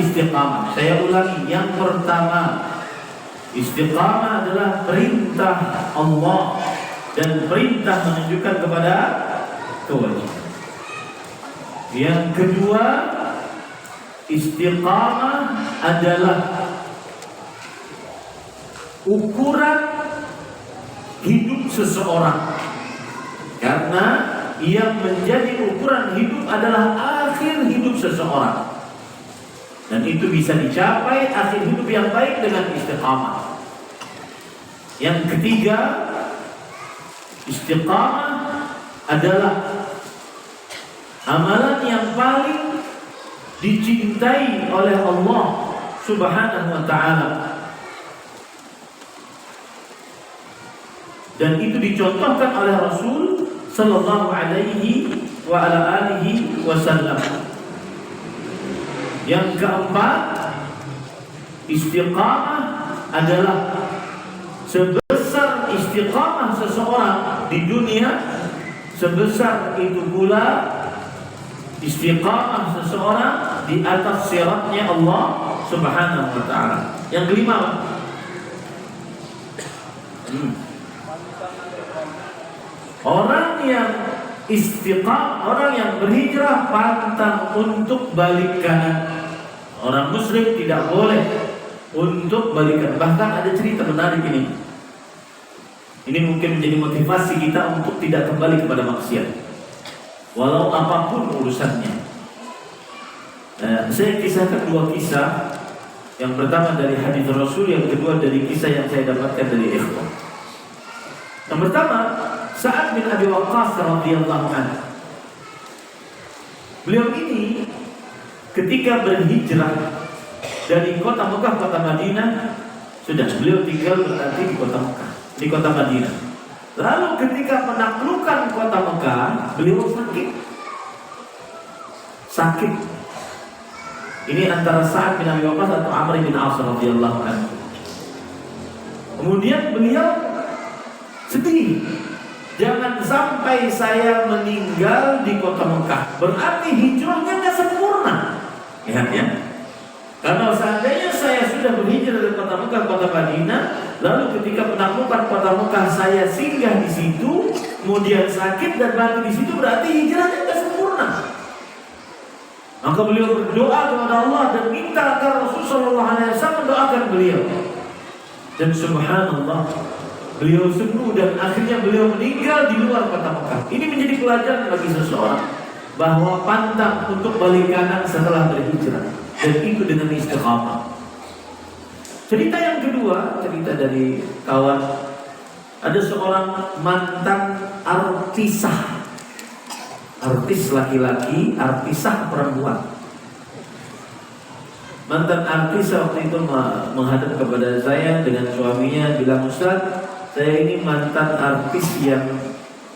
istiqamah. Saya ulangi, yang pertama, istiqamah adalah perintah Allah dan perintah menunjukkan kepada kewajiban. Yang kedua, istiqamah adalah ukuran hidup seseorang, karena yang menjadi ukuran hidup adalah akhir hidup seseorang, dan itu bisa dicapai akhir hidup yang baik dengan istiqamah. Yang ketiga, istiqamah adalah amalan yang paling dicintai oleh Allah Subhanahu wa ta'ala, dan itu dicontohkan oleh Rasul sallallahu alaihi wa ala alihi wasallam. Yang keempat, istiqamah adalah sebesar istiqamah seseorang di dunia, sebesar itu pula istiqamah seseorang di atas siratnya Allah Subhanahu wa ta'ala. Yang kelima, orang yang istiqamah, orang yang berhijrah pantang untuk balik kanan. Orang muslim tidak boleh untuk balik kanan. Bahkan ada cerita menarik ini. Ini mungkin menjadi motivasi kita untuk tidak kembali kepada maksiat, walau apapun urusannya. Saya kisahkan dua kisah. Yang pertama dari hadis Rasul, yang kedua dari kisah yang saya dapatkan dari ikhwan. Yang pertama, Sa'ad bin Abi Waqqas radhiyallahu anhu. Beliau ini ketika berhijrah dari kota Mekah ke kota Madinah, sudah beliau tinggal berarti di kota Mekah, di kota Madinah. Lalu ketika menaklukkan kota Mekah, beliau sakit. Ini antara Sa'ad bin Abi Waqqas atau Amr bin As radhiyallahu anhu. Kemudian beliau sedih. Jangan sampai saya meninggal di kota Mekah. Berarti hijrahnya tidak sempurna. Lihat ya. Karena seandainya saya sudah berhijrah dari kota Mekah ke kota Madinah, lalu ketika menaklukkan kota Mekah saya singgah di situ, kemudian sakit dan mati di situ, berarti hijrahnya tidak sempurna. Maka beliau berdoa kepada Allah dan minta agar Rasulullah SAW mendoakan beliau. Dan subhanallah, beliau sembuh dan akhirnya beliau meninggal di luar kota Mekah. Ini menjadi pelajaran bagi seseorang bahwa pantang untuk balik kanan setelah berhijrah, dan itu dengan istiqamah. Cerita yang kedua, cerita dari kawan. Ada seorang mantan artisah, artis laki-laki, artisah perempuan. Mantan artis waktu itu menghadap kepada saya dengan suaminya, bilang, "Ustaz, saya ini mantan artis yang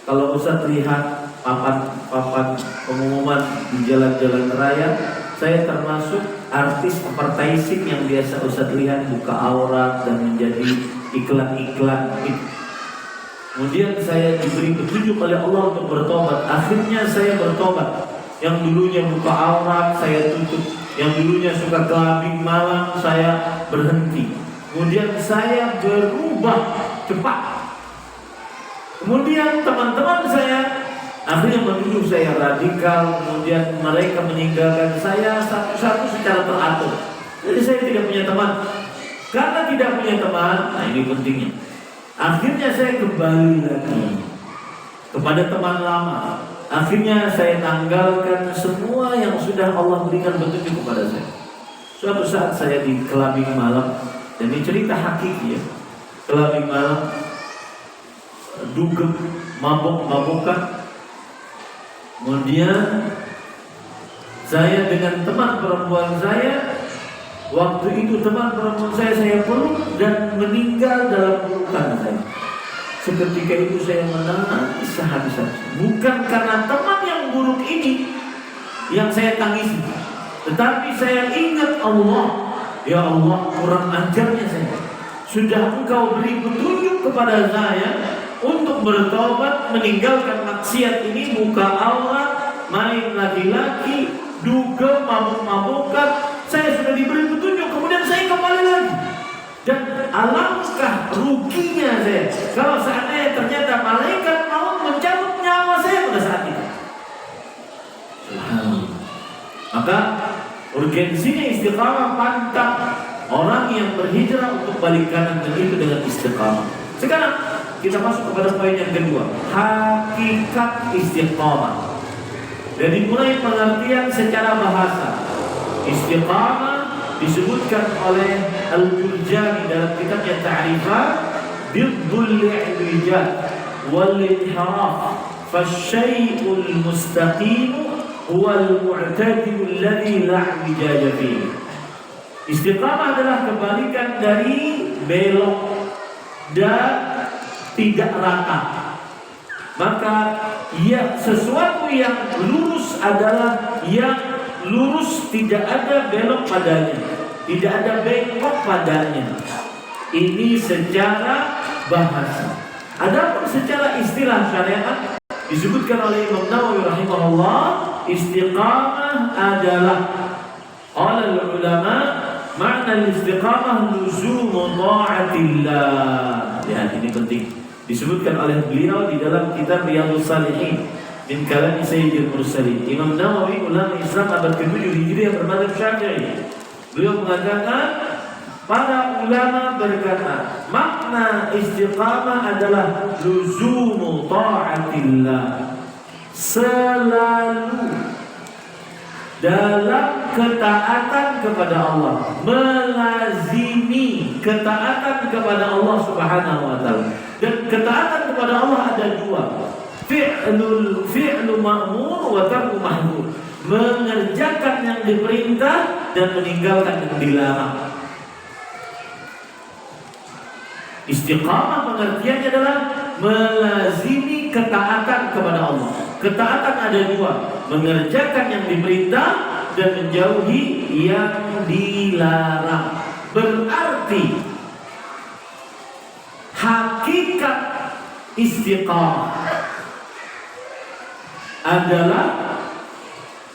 kalau Ustaz lihat papan pengumuman di jalan-jalan raya, saya termasuk artis advertising yang biasa Ustaz lihat, buka aurat dan menjadi iklan-iklan gitu. Kemudian saya diberi petunjuk oleh Allah untuk bertobat. Akhirnya saya bertobat. Yang dulunya buka aurat saya tutup, yang dulunya suka kelabing malam saya berhenti. Kemudian saya berubah cepat. Kemudian teman-teman saya akhirnya menuduh saya radikal. Kemudian mereka meninggalkan saya satu-satu secara teratur. Jadi saya tidak punya teman. Karena tidak punya teman, nah ini pentingnya, akhirnya saya kembali lagi kepada teman lama. Akhirnya saya tanggalkan semua yang sudah Allah berikan petunjuk kepada saya. Suatu saat saya di kelabing malam, dan ini cerita hakiki ya, kelabing malam, dugem, mabuk-mabukan. Kemudian saya dengan teman perempuan saya, waktu itu teman perempuan saya peluk dan meninggal dalam pelukan saya. Seketika itu saya menangis sehabis-habisnya. Bukan karena teman yang buruk ini yang saya tangisi, tetapi saya ingat Allah. Ya Allah, kurang ajarnya saya. Sudah Engkau beri petunjuk kepada saya untuk bertobat, meninggalkan maksiat ini, buka aurat, main laki-laki, dugem, mabuk-mabukan. saya sudah diberi petunjuk, kemudian saya kembali lagi. Dan alangkah ruginya saya kalau seandainya ternyata malaikat mau mencabut nyawa saya pada saat itu. Maka urgensinya istiqamah pantang orang yang berhijrah untuk balik kanan, dan itu dengan istiqamah. Sekarang kita masuk kepada poin yang kedua, hakikat istiqamah. Jadi mulai pengertian secara bahasa. Istiqamah disebutkan oleh Al-Jurjani dalam kitabnya Ta'rifat, Diddul i'wijaj wal inhiraf, fasyai'ul mustaqim huwal mu'tadil alladhi la i'wijaj fihi. Istiqamah adalah kebalikan dari belok dan tidak rata. Maka ya, sesuatu yang lurus adalah yang lurus, tidak ada belok padanya, tidak ada bengkok padanya. Ini secara bahasa. Adapun secara istilah syariat disebutkan oleh Imam Nawawi rahimahullah, istiqamah adalah oleh ulama makna istiqamah luzumu ta'atillah. Lihat, ini penting. Disebutkan oleh beliau di dalam kitab Riyadhus Shalihin min kalami Sayyidil Mursalin. Imam Nawawi, ulama Islam abad ke-7 Hijriah bermadzhab Syafi'i. Beliau mengatakan, para ulama berkata, makna istiqamah adalah luzumu ta'atillah, selalu dalam ketaatan kepada Allah, melazimi ketaatan kepada Allah Subhanahu wa taala. Dan ketaatan kepada Allah ada dua, fi'lu ma'mur wa tarku mahmur, mengerjakan yang diperintah dan meninggalkan yang dilarang. Istiqamah pengertiannya adalah melazimi ketaatan kepada Allah. Ketaatan ada dua, mengerjakan yang diperintah dan menjauhi yang dilarang. Berarti hakikat istiqamah adalah,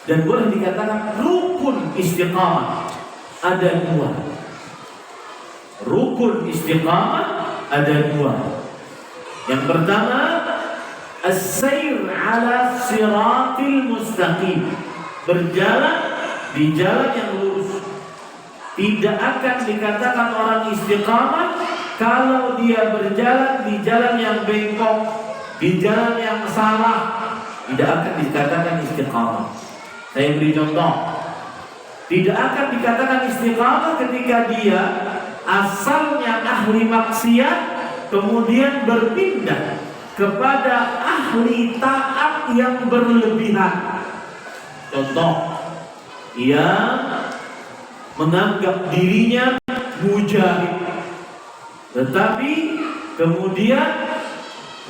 dan boleh dikatakan rukun istiqamah ada dua. Rukun istiqamah ada dua. Yang pertama, as-sayr ala siratil mustaqim, berjalan di jalan yang lurus. Tidak akan dikatakan orang istiqamah kalau dia berjalan di jalan yang bengkok, di jalan yang salah. Tidak akan dikatakan istiqamah. Saya beri contoh. Tidak akan dikatakan istiqamah ketika dia asalnya ahli maksiat, kemudian berpindah kepada ahli taat yang berlebihan. Contoh, ia menganggap dirinya mujahid, tetapi kemudian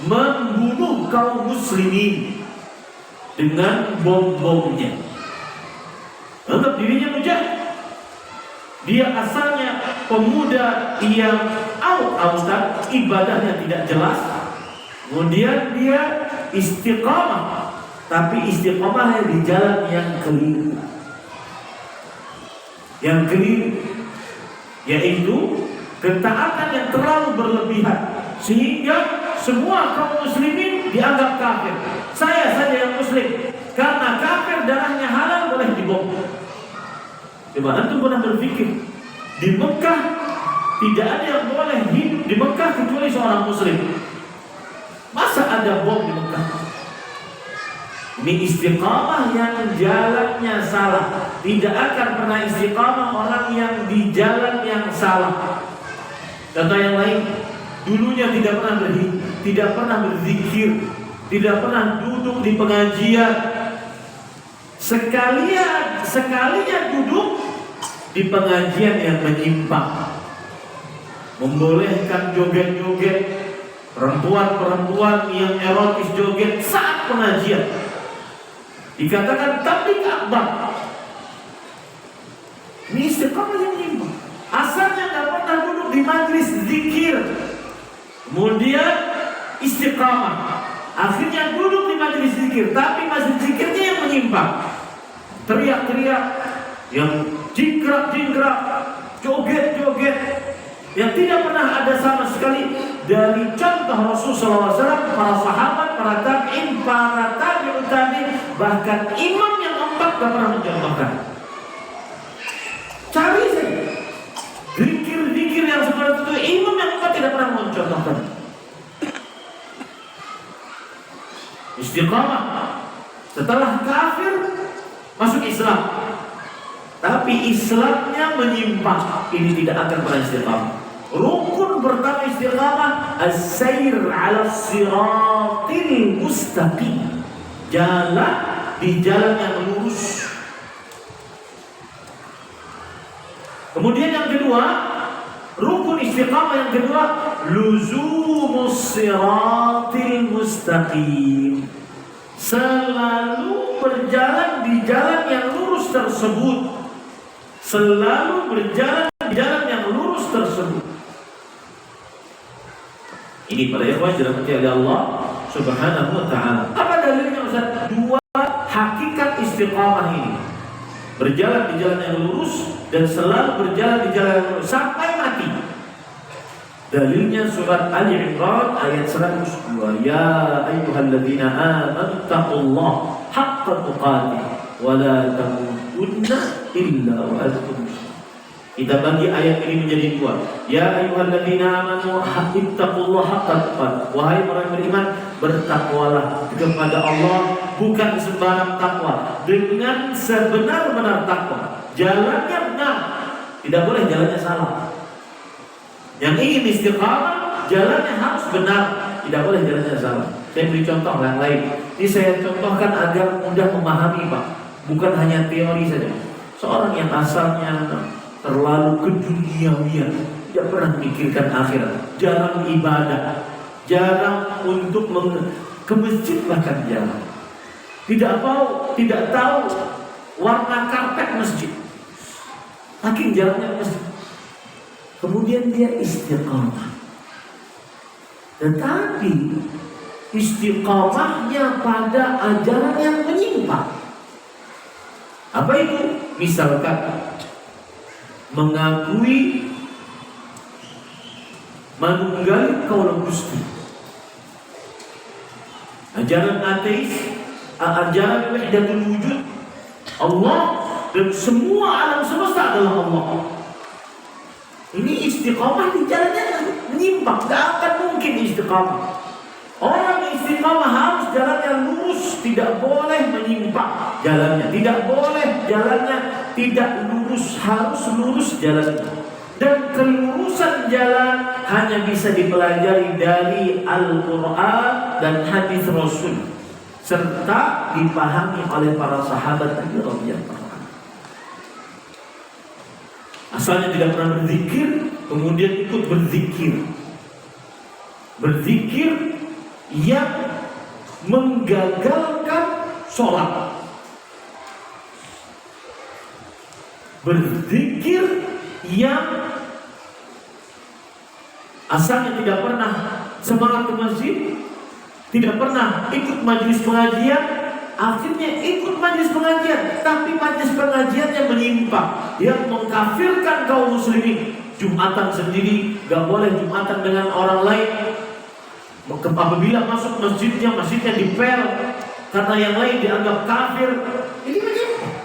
membunuh kaum muslimin dengan bom-bomnya. Menganggap dirinya mujahid. Dia asalnya pemuda yang out-outan, ibadahnya tidak jelas. Kemudian dia istiqamah, tapi istiqamahnya di jalan yang keliru. Yang keliru yaitu ketaatan yang terlalu berlebihan, sehingga semua kaum muslimin dianggap kafir. Saya saja yang muslim, karena kafir darahnya halal boleh dibom. Coba antum pernah berpikir, di Mekah tidak ada yang boleh hidup di Mekah kecuali seorang muslim. Masa ada bom di Mekah? Ini istiqamah yang jalannya salah. Tidak akan pernah istiqamah orang yang di jalan yang salah. Contoh yang lain, dulunya tidak pernah berzikir, tidak pernah duduk di pengajian. Sekalinya duduk di pengajian yang menyimpang, membolehkan joget-joget, perempuan-perempuan yang erotis joget saat pengajian, dikatakan tabligh akbar. Ini istiqamah yang menyimpang. Asalnya tidak pernah duduk di majlis zikir, kemudian istiqamah, akhirnya duduk di majlis zikir, tapi majlis zikirnya yang menyimpang, teriak-teriak, yang jingkrak-jingkrak, joget-joget, yang tidak pernah ada sama sekali dari contoh Rasulullah SAW, para sahabat, para tabi'in, para tabi'ut tabi'in, bahkan imam yang 4 gak pernah mencontohkan. Cari saja zikir-zikir yang seperti itu, imam yang 4 tidak pernah mencontohkan. Istiqamah setelah kafir masuk Islam, tapi Islamnya menyimpang, ini tidak akan pernah istiqamah. Rukun pertama istiqamah as-sayr 'ala siratil mustaqim, jalan di jalan yang lurus. Kemudian yang kedua, rukun istiqamah yang kedua, luzumus siratil mustaqim, selalu berjalan di jalan yang lurus tersebut, selalu berjalan di jalan yang lurus tersebut. Ini para ikhwan dirahmati oleh Allah Subhanahu wa ta'ala. Apa dalilnya Ustaz? 2 hakikat istiqamah ini. Berjalan di jalan yang lurus dan selalu berjalan di jalan yang lurus sampai mati. Dalilnya surat Ali Imran ayat 102. Ya ayyuhalladzina amanu taqullaha haqqa tuqatih wa la tamutunna illa wa antum muslimun. Kita bagi ayat ini menjadi 2. Ya ayyuhalladzina amanu ittaqullaha haqqa tuqatih. Wahai orang beriman, bertakwalah kepada Allah bukan sembarang takwa, dengan sebenar-benar takwa. Jalannya benar, tidak boleh jalannya salah. Yang ingin istiqamah, jalannya harus benar, tidak boleh jalannya salah. Saya beri contoh yang lain. Ini saya contohkan agar mudah memahami, Pak. Bukan hanya teori saja. Seorang yang asalnya terlalu keduniawian, tidak pernah memikirkan akhirat, jarang ibadah, jarang untuk ke masjid bahkan jarang. Tidak tahu warna karpet masjid, saking jarangnya masjid. Kemudian dia istiqamah, tetapi istiqamahnya pada ajaran yang menyimpang. Apa itu? Misalkan mengakui manunggal kaula Gusti, ajaran ateis, ajaran wahdatul wujud, Allah dan semua alam semesta adalah Allah. Ini istiqamah di jalannya menyimpang, tidak akan mungkin istiqamah. Orang istiqamah harus jalan yang lurus, tidak boleh menyimpang jalannya, tidak boleh jalannya tidak lurus, harus lurus jalannya. Dan kelurusan jalan hanya bisa dipelajari dari Al-Quran dan hadis Rasul, serta dipahami oleh para sahabat radhiyallahu anhum. Asalnya tidak pernah berzikir, kemudian ikut berzikir. Berzikir yang menggagalkan sholat. Berzikir yang asalnya tidak pernah semangat ke masjid, tidak pernah ikut majelis pengajian, akhirnya ikut majelis pengajian, tapi majelis pengajiannya menyimpang, yang mengkafirkan kaum muslimin. Jumatan sendiri, gak boleh jumatan dengan orang lain. Apabila masuk masjidnya dipel karena yang lain dianggap kafir. Ini menyimpang.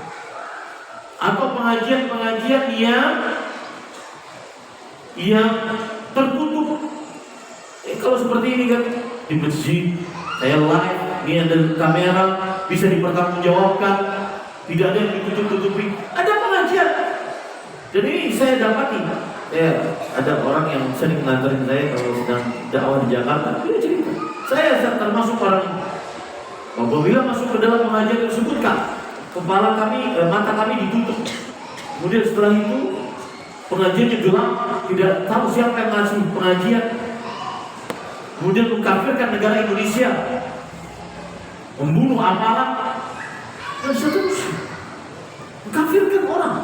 Atau pengajian-pengajian yang tertutup. Kalau seperti ini kan di masjid, saya live, ini ada kamera, bisa dipertanggungjawabkan, tidak ada yang ditutup-tutupi. Ada pengajian. Jadi saya dapati, ada orang yang sering nganterin saya kalau sedang dakwah di Jakarta. Dia cerita, saya termasuk orang ini. Apabila masuk ke dalam pengajian tersebut, kepala kami, mata kami ditutup. Kemudian setelah itu pengajiannya gelap, tidak tahu siapa yang ngasih pengajian. Kemudian mengkafirkan negara Indonesia, membunuh aparat, dan seterusnya, mengkafirkan orang.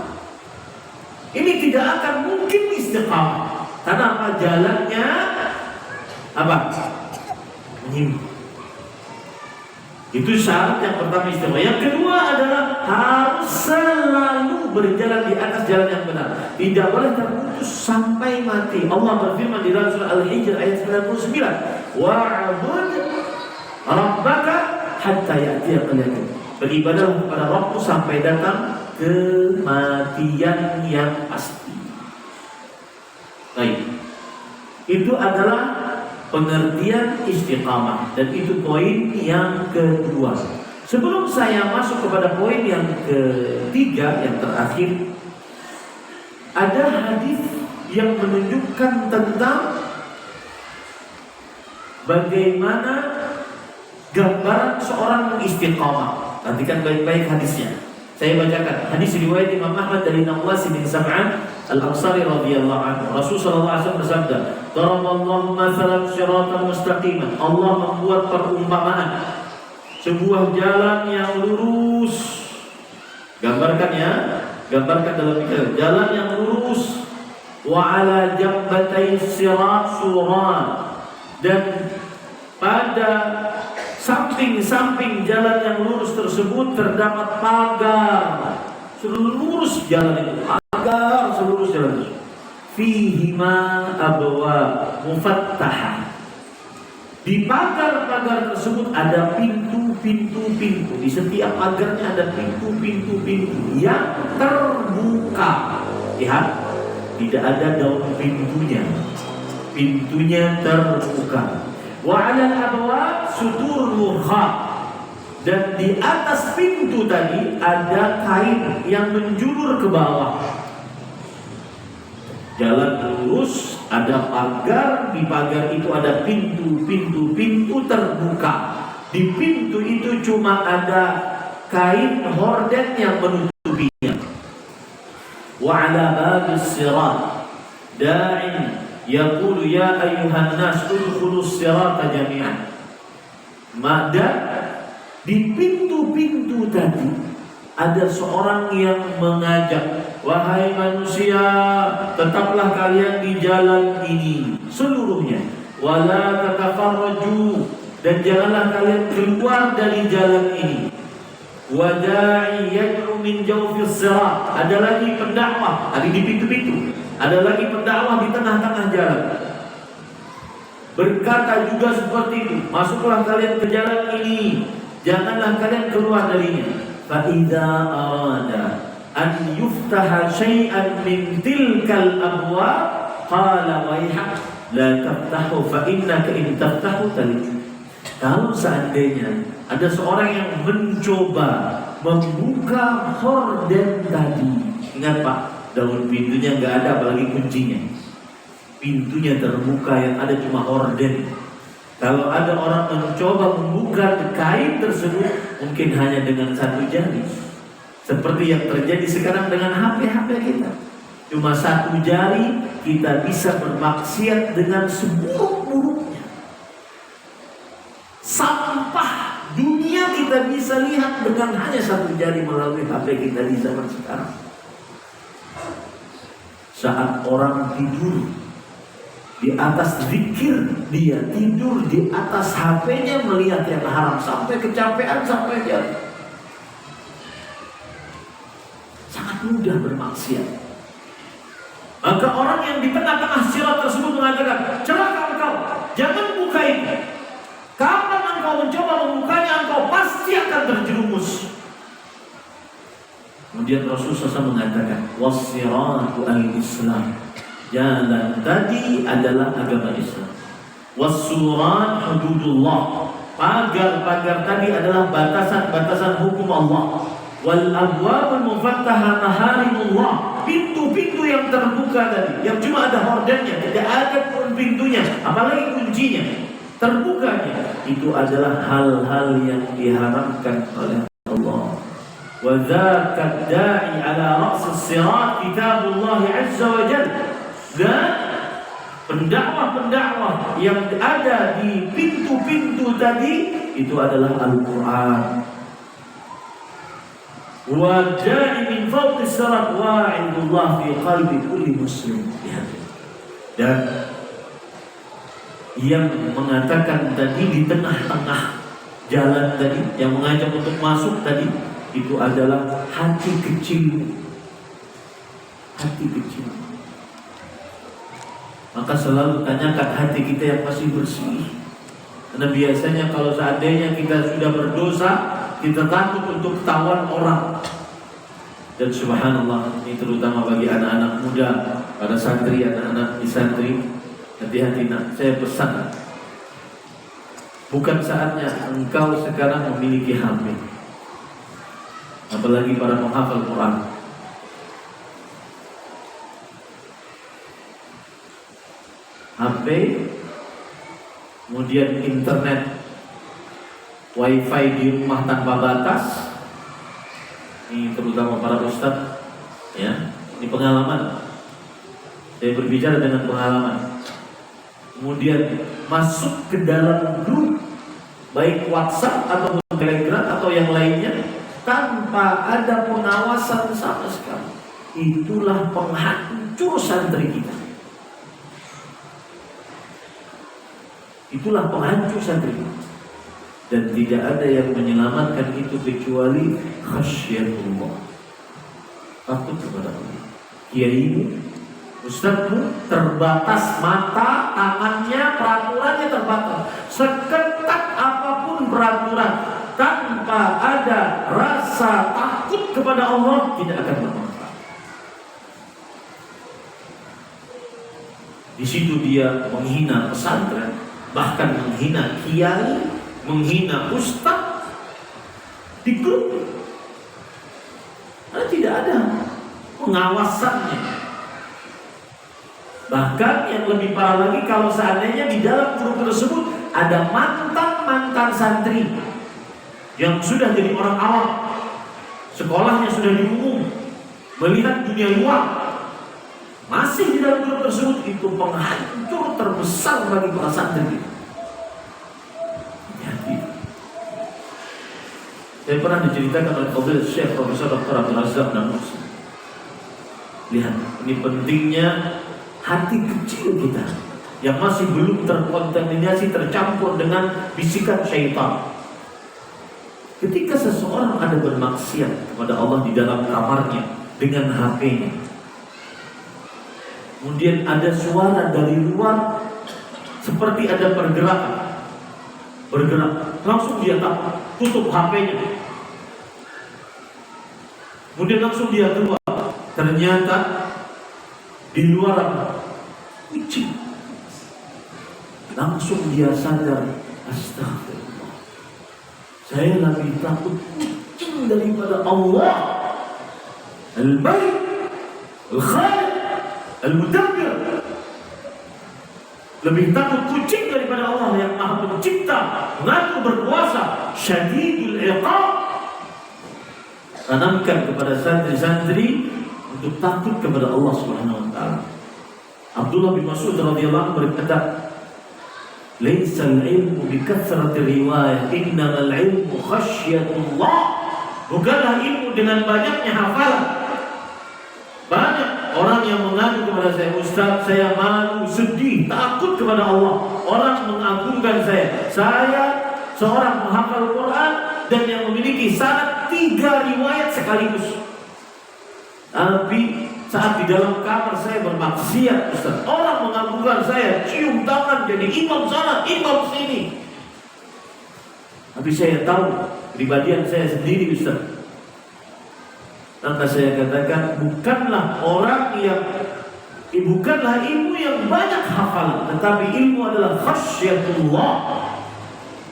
Ini tidak akan mungkin istiqamah. Karena apa? Jalannya apa? Menyimpang. Itu syarat yang pertama istiqomah. Yang kedua adalah harus selalu berjalan di atas jalan yang benar. Tidak boleh terputus sampai mati. Allah berfirman di dalam surah Al-Hijr ayat 99, wa'bud rabbaka hatta ya'tiyakal yaqin. Beribadah kepada Rabbmu sampai datang kematian yang pasti. Baik. Itu adalah pengertian istiqamah, dan itu poin yang kedua. Sebelum saya masuk kepada poin yang ketiga, yang terakhir, ada hadis yang menunjukkan tentang bagaimana gambaran seorang istiqamah. Perhatikan baik-baik hadisnya. Saya bacakan hadis riwayat Imam Ahmad dari Nawas bin Sam'an Al-Ansari radhiyallahu anhu. Rasulullah SAW bersabda, "Daraballahu mathalan siratan mustaqiman." Allah membuat perumpamaan sebuah jalan yang lurus. Gambarkan ya, gambarkan dalam pikiran, jalan yang lurus. Wa ala jambatay sirat suran, dan pada samping-samping jalan yang lurus tersebut terdapat pagar. Seluruh jalan itu pagar, seluruh jalan itu. Fihima abwab mufattahah. Di pagar-pagar tersebut ada pintu-pintu. Di setiap pagarnya ada pintu-pintu yang terbuka. Lihat, tidak ada daun pintunya. Pintunya terbuka. Wa 'alal abwab sutur murkha. Dan di atas pintu tadi ada kain yang menjulur ke bawah. Jalan lurus, ada pagar, di pagar itu ada pintu terbuka. Di pintu itu cuma ada kain horden yang menutupinya. Wa 'ala babis sirat da'in yaqulu ya ayyuhan nas udkhulus sirata jami'an. Maka di pintu-pintu tadi ada seorang yang mengajak, wahai manusia, tetaplah kalian di jalan ini seluruhnya. Wala tatafarraju, dan janganlah kalian keluar dari jalan ini. Wada'i yad'u min jawfis sirat, ada lagi pendakwah, ada di pintu-pintu. Ada lagi pendakwah di tengah-tengah jalan. Berkata juga seperti itu, masuklah kalian ke jalan ini, janganlah kalian keluar darinya. Fa idza arada an yuftaha syai'an min tilkal abwab qala wayhak la taftahu fa innaka in taftahu talij. Kalau seandainya ada seorang yang mencoba membuka horden tadi, ingat Pak, daun pintunya nggak ada, apalagi kuncinya. Pintunya terbuka, yang ada cuma horden. Kalau ada orang mencoba membuka kain tersebut, mungkin hanya dengan satu jari. Seperti yang terjadi sekarang dengan HP kita. Cuma satu jari kita bisa bermaksiat dengan seburuk-buruknya. Sampah dunia kita bisa lihat dengan hanya satu jari melalui HP kita di zaman sekarang. Saat orang tidur di atas zikir, dia tidur di atas HP-nya melihat yang haram sampai kecapean, sampai dia sangat mudah bermaksiat. Maka orang yang di tengah-tengah sirat tersebut mengatakan, celaka engkau, jangan buka ini. Kapan engkau mencoba membukanya, engkau pasti akan terjerumus. Kemudian Rasulullah SAW mengatakan, was-siratu al-Islam, jalan tadi adalah agama Islam. Was-suran hududullah, pagar-pagar tadi adalah batasan-batasan hukum Allah. Wal abwabul mufattaha maharimullah, pintu-pintu yang terbuka tadi, yang cuma ada hordennya, tidak ada pun pintunya, apalagi kuncinya, terbukanya, itu adalah hal-hal yang diharamkan oleh Allah. Wa dzaka da'i ala ra'sis sirat kitabullah azza wa jalla. Dan pendakwah-pendakwah yang ada di pintu-pintu tadi itu adalah Al-Quran. Wa ja'i min fawqi sirat wa'idullah fi qalbi kulli muslim. Dan yang mengatakan tadi di tengah-tengah jalan tadi, yang mengajak untuk masuk tadi, itu adalah hati kecil. Hati kecil. Maka selalu tanyakan hati kita yang masih bersih. Karena biasanya kalau seandainya kita sudah berdosa, kita takut untuk ketahuan orang. Dan subhanallah, ini terutama bagi anak-anak muda, para santri, anak-anak di santri, hati-hati nak, saya pesan, bukan saatnya engkau sekarang memiliki HP, apalagi para penghafal Quran. HP, kemudian internet, wifi di rumah tanpa batas. Ini terutama para ustadz, ya, ini pengalaman. Saya berbicara dengan pengalaman. Kemudian masuk ke dalam grup, baik WhatsApp ataupun Telegram atau yang lainnya, tanpa ada pengawasan sama sekali. Itulah penghancur santri kita. Itulah penghancur santri kita. Dan tidak ada yang menyelamatkan itu kecuali khasyatullah, takut kepada Allah. Kiaimu, ustadzmu terbatas mata, tangannya, peraturannya terbatas. Seketat apapun peraturan, tanpa ada rasa takut kepada Allah, tidak akan bermanfaat. Di situ dia menghina pesantren, bahkan menghina kiai, menghina ustaz di grup. Karena tidak ada pengawasannya. Bahkan yang lebih parah lagi, kalau seandainya di dalam grup tersebut ada mantan-mantan santri yang sudah jadi orang awam, sekolahnya sudah di umum, melihat dunia luar, masih di dalam grup tersebut, itu penghancur terbesar bagi para santri. Saya pernah diceritakan oleh Fadil Syekh Profesor Dr. Abdul Razak Namus. Lihat, ini pentingnya hati kecil kita yang masih belum terkontaminasi, tercampur dengan bisikan syaitan. Ketika seseorang ada bermaksiat kepada Allah di dalam kamarnya dengan HP-nya, kemudian ada suara dari luar seperti ada pergerakan, bergerak, langsung dia tutup HP-nya. Kemudian langsung dia keluar. Ternyata di luar kucing. Langsung dia sadar, astagfirullah, saya lebih takut kucing daripada Allah Al-Bari, Al-Khaliq, Al-Mudabbir. Lebih takut kucing daripada Allah yang Maha Pencipta, mengatur, berkuasa, Syadidul Iqab. Tanamkan kepada santri-santri untuk takut kepada Allah Subhanahu wa taala. Abdullah bin Mas'ud radhiyallahu anhu berkata, "Laisa al-'ilmu bi kathrati riwayah, innamal 'ilmu khasyatullah." Bukanlah ilmu dengan banyaknya hafalan. Banyak orang yang mengadu kepada saya, "Ustaz, saya malu, sedih, takut kepada Allah. Orang mengagungkan saya. Saya seorang penghafal Quran dan yang memiliki sanad 3 riwayat sekaligus. Tapi saat di dalam kamar saya bermaksiat, Ustaz. Orang mengagungkan saya, cium tangan jadi imam sana, imam sini. Tapi saya tahu pribadian saya sendiri, Ustaz." Maka saya katakan, bukanlah ilmu yang banyak hafal, tetapi ilmu adalah khasyatullah.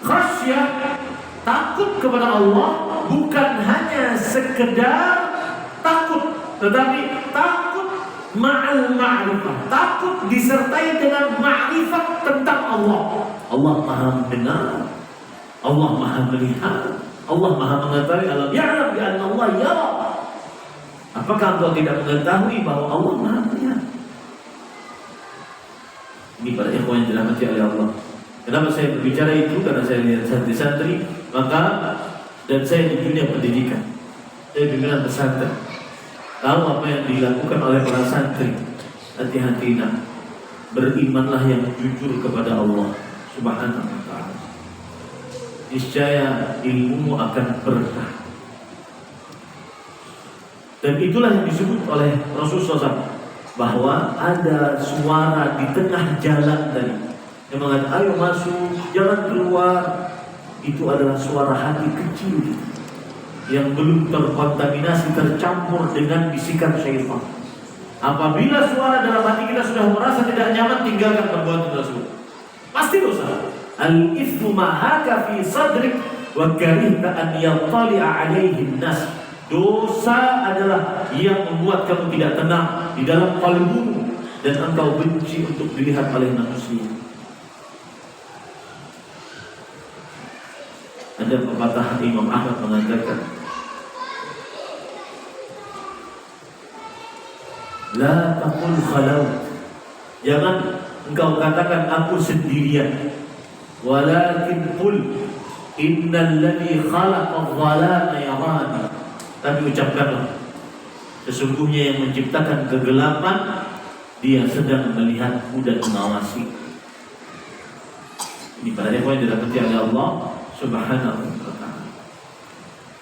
Khasyah, takut kepada Allah, bukan hanya sekedar takut, tetapi takut ma'al ma'rifah, takut disertai dengan ma'rifat tentang Allah. Allah Maha mendengar, Allah Maha melihat, Allah Maha mengetahui. Alam ya'lam bi anna Allah yara. Apakah engkau tidak mengetahui bahwa Allah Maha melihat? Ini para ikhwan yang dirahmati oleh Allah. Kenapa saya berbicara itu? Karena saya lihat santri-santri, maka dan saya di dunia pendidikan, saya di dunia pesantren, tahu apa yang dilakukan oleh para santri. Hati-hati nak, berimanlah yang jujur kepada Allah Subhanahu wa taala. niscaya ilmumu akan berkah. Dan itulah yang disebut oleh Rasulullah SAW, bahwa ada suara di tengah jalan tadi yang mengatakan ayo masuk, jangan keluar. Itu adalah suara hati kecil yang belum terkontaminasi, tercampur dengan bisikan syaitan. Apabila suara dalam hati kita sudah merasa tidak nyaman, tinggalkan perbuatan tersebut. Pasti dosa. Al-ithmu ma haka fi sadrik wa karihta an yattali'a 'alaihi an-nas. Dosa adalah yang membuat kamu tidak tenang di dalam qalbumu dan engkau benci untuk dilihat oleh manusia. Ada pepatah Imam Ahmad mengatakan, la taqul khalawt. Jangan engkau katakan aku sendirian. Walakin qul innal ladzi khalaqa adh-dhalama yarani. Tapi ucapkanlah, sesungguhnya yang menciptakan kegelapan, dia sedang melihatku dan mengawasi. Ini para ikhwan yang dirahmati oleh Allah Subhanahu wa ta'ala.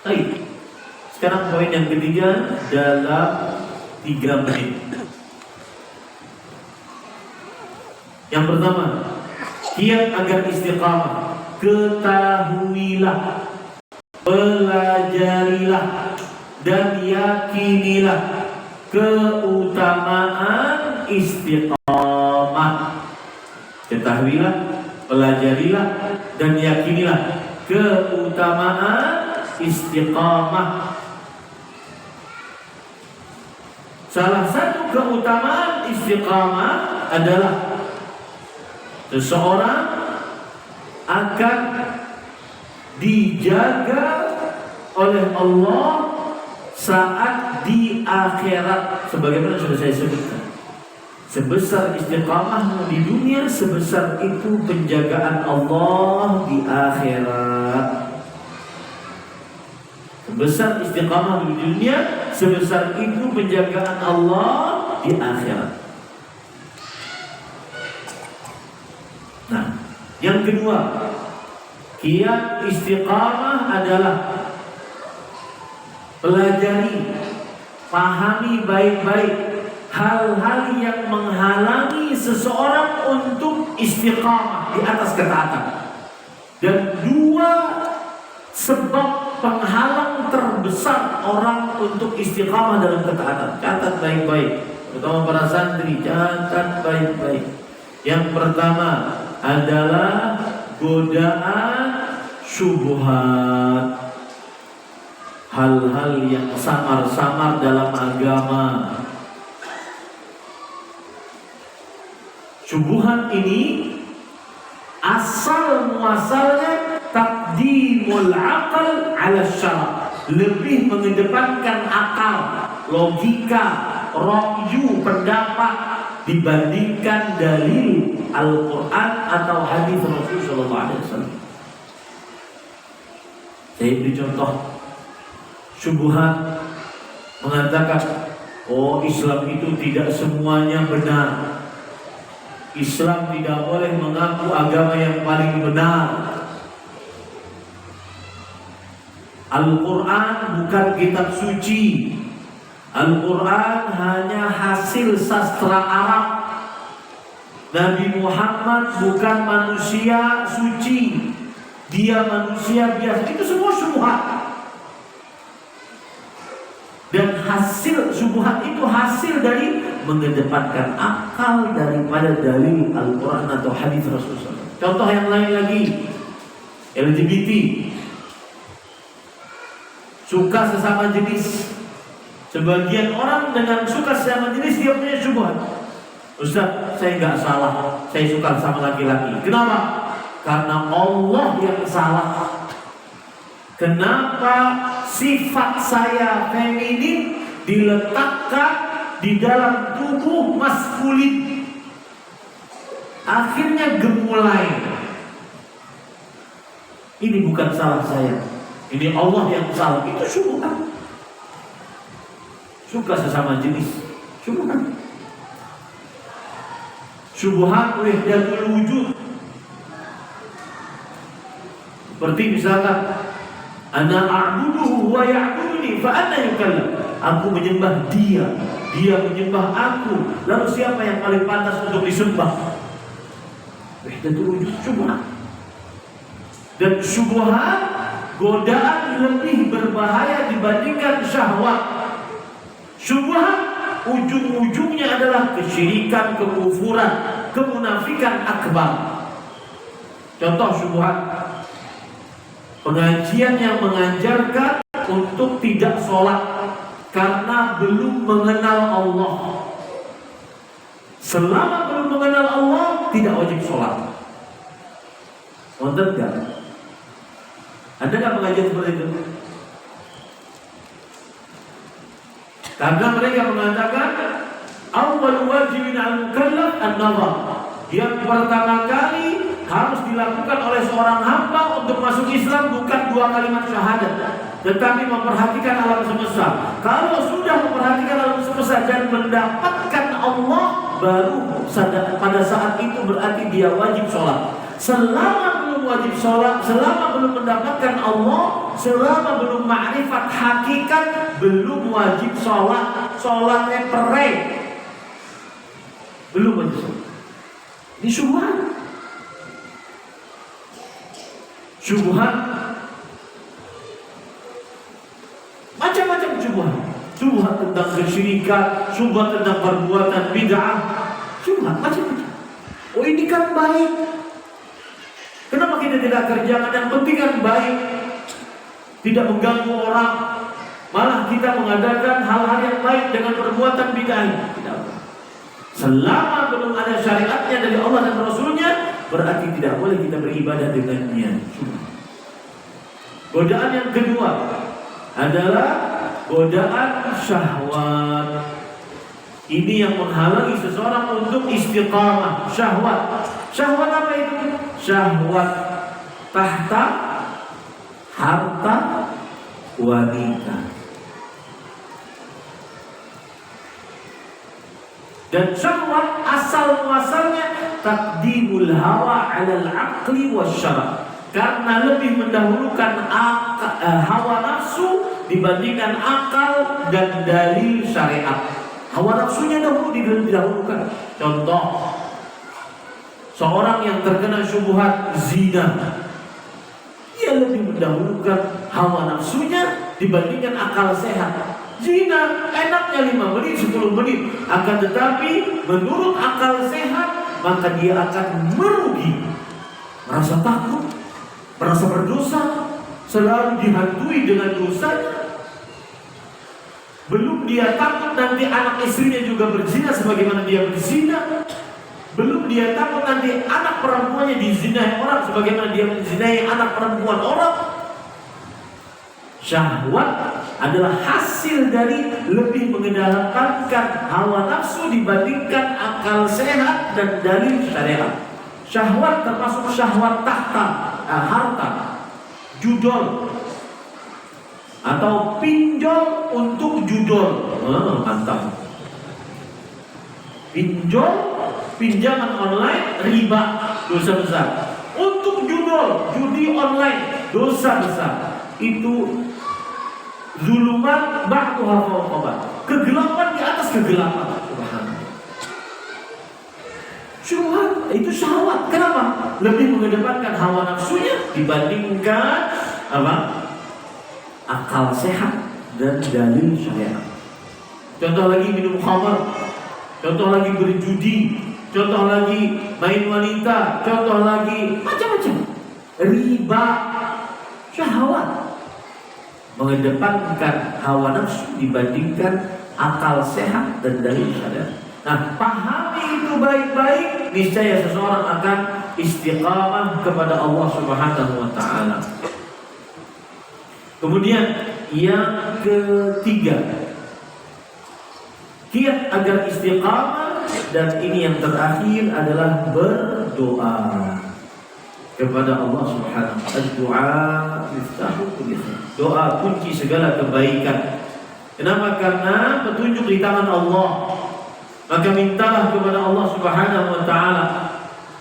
Baik. Sekarang poin yang ketiga dalam 3 menit. Yang pertama, kiat agar istiqamah. Ketahuilah, pelajarilah, dan yakinilah keutamaan istiqamah. Ketahuilah, pelajarilah, dan yakinilah keutamaan istiqamah. Salah satu keutamaan istiqamah adalah seseorang akan dijaga oleh Allah saat di akhirat, sebagaimana sudah saya sebutkan. Sebesar istiqamahmu di dunia, sebesar itu penjagaan Allah di akhirat. Sebesar istiqamah di dunia, sebesar itu penjagaan Allah di akhirat. Nah, yang kedua, kiat istiqamah adalah pelajari, pahami baik-baik hal-hal yang menghalangi seseorang untuk istiqamah di atas ketaatan. Dan 2 sebab penghalang terbesar orang untuk istiqamah dalam ketaatan. Catat baik-baik, terutama para santri, catat baik-baik. Yang pertama adalah godaan syubhat, hal-hal yang samar-samar dalam agama. Syubhat ini asal muasalnya taqdimul aqal ala syara', lebih mengedepankan akal, logika, ra'yu, pendapat dibandingkan dalil Al-Quran atau hadis Rasulullah SAW. Saya beri contoh. Syubhat mengatakan, oh Islam itu tidak semuanya benar. Islam tidak boleh mengaku agama yang paling benar. Al-Quran bukan kitab suci. Al-Quran hanya hasil sastra Arab. Nabi Muhammad bukan manusia suci. Dia manusia biasa. Itu semua syubhat. Dan hasil syubhat itu hasil dari mengedepankan akal daripada dalil Al-Quran atau hadis Rasulullah. Contoh yang lain lagi, LGBT, suka sesama jenis. Sebagian orang dengan suka sesama jenis dia punya syubhat. Ustaz, saya nggak salah, saya suka sama laki-laki. Kenapa? Karena Allah yang salah. Kenapa sifat saya feminin diletakkan di dalam tubuh maskulin? Akhirnya gemulai. Ini bukan salah saya, ini Allah yang salah. Itu syubhat. Suka sesama jenis, syubhat. Syubhat wahdatul wujud. Seperti misalkan ana a'buduhu wa ya'buduni fa anna yukallam. Aku menyembah dia, dia menyembah aku. Lalu siapa yang paling pantas untuk disembah? Wahdatul wujud syubhat. Dan syubhat, godaan lebih berbahaya dibandingkan syahwat. Syubhat ujung-ujungnya adalah kesyirikan, kekufuran, kemunafikan akbar. Contoh syubhat, pengajian yang mengajarkan untuk tidak sholat karena belum mengenal Allah. Selama belum mengenal Allah, tidak wajib sholat. Wonten enggak? Ada nggak pengajian seperti itu? Karena mereka mengatakan awwal wajibin al-mukallaf an-nazar. Yang pertama kali harus dilakukan oleh seorang hamba untuk masuk Islam bukan 2 kalimat syahadat, tetapi memperhatikan alam semesta. Kalau sudah memperhatikan alam semesta dan mendapatkan Allah, baru pada saat itu berarti dia wajib sholat. Selama belum wajib sholat, selama belum mendapatkan Allah, selama belum ma'rifat hakikat, belum wajib sholat. Sholatnya pereh, belum wajib sholat. Ini syubhat. Syubhat, macam-macam syubhat. Syubhat tentang kesyirikan, syubhat tentang perbuatan bid'ah, syubhat macam-macam. Oh, ini kan baik, kenapa kita tidak kerjakan? Yang penting kan baik, tidak mengganggu orang. Malah kita mengadakan hal-hal yang baik dengan perbuatan bid'ah. Tidak. Selama belum ada syariatnya dari Allah dan Rasulnya, berarti tidak boleh kita beribadah dengannya. Godaan yang kedua adalah godaan syahwat. Ini yang menghalangi seseorang untuk istiqamah. Syahwat. Syahwat apa itu? Syahwat tahta, harta, wanita. Dan syahwat asal muasalnya taqdimul hawa 'alal 'aqli wasyara'. Karena lebih mendahulukan hawa nafsu dibandingkan akal dan dalil syariat. Hawa nafsunya dahulu didahulukan. Contoh, seorang yang terkena syubhat zina, dia lebih mendahulukan hawa nafsunya dibandingkan akal sehat. Zina enaknya 5 menit, 10 menit, akan tetapi menurut akal sehat maka dia akan merugi, merasa takut, merasa berdosa, selalu dihantui dengan dosanya. Belum dia takut nanti anak istrinya juga berzina sebagaimana dia berzina. Belum dia takut nanti anak perempuannya dizinai orang sebagaimana dia menzinai anak perempuan orang. Syahwat adalah hasil dari lebih mengedepankan hawa nafsu dibandingkan akal sehat dan dalil syariat. Syahwat termasuk syahwat tahta, harta, judol, atau pinjol untuk judol. Mantap. Pinjol, pinjaman online, riba, dosa besar. Untuk judol, judi online, dosa besar. Itu zuluman ba'duha fawqa ba'd. Kegelapan di atas kegelapan. Syubhat itu syahwat. Kenapa? Lebih mengedepankan hawa nafsunya dibandingkan apa? Akal sehat dan dalil syariat. Contoh lagi minum khamar, contoh lagi berjudi, contoh lagi main wanita, contoh lagi macam-macam. Riba, syahwat. Mengedepankan hawa nafsu dibandingkan akal sehat dan dalil syariat. Nah, pahami itu baik-baik, niscaya seseorang akan istiqamah kepada Allah Subhanahu wa taala. Kemudian yang ketiga, kiat agar istiqamah, dan ini yang terakhir adalah berdoa kepada Allah Subhanahu wa taala. Doa miftahu kulli khair. Doa kunci segala kebaikan. Kenapa? Karena petunjuk di tangan Allah. Maka mintalah kepada Allah Subhanahu wa taala.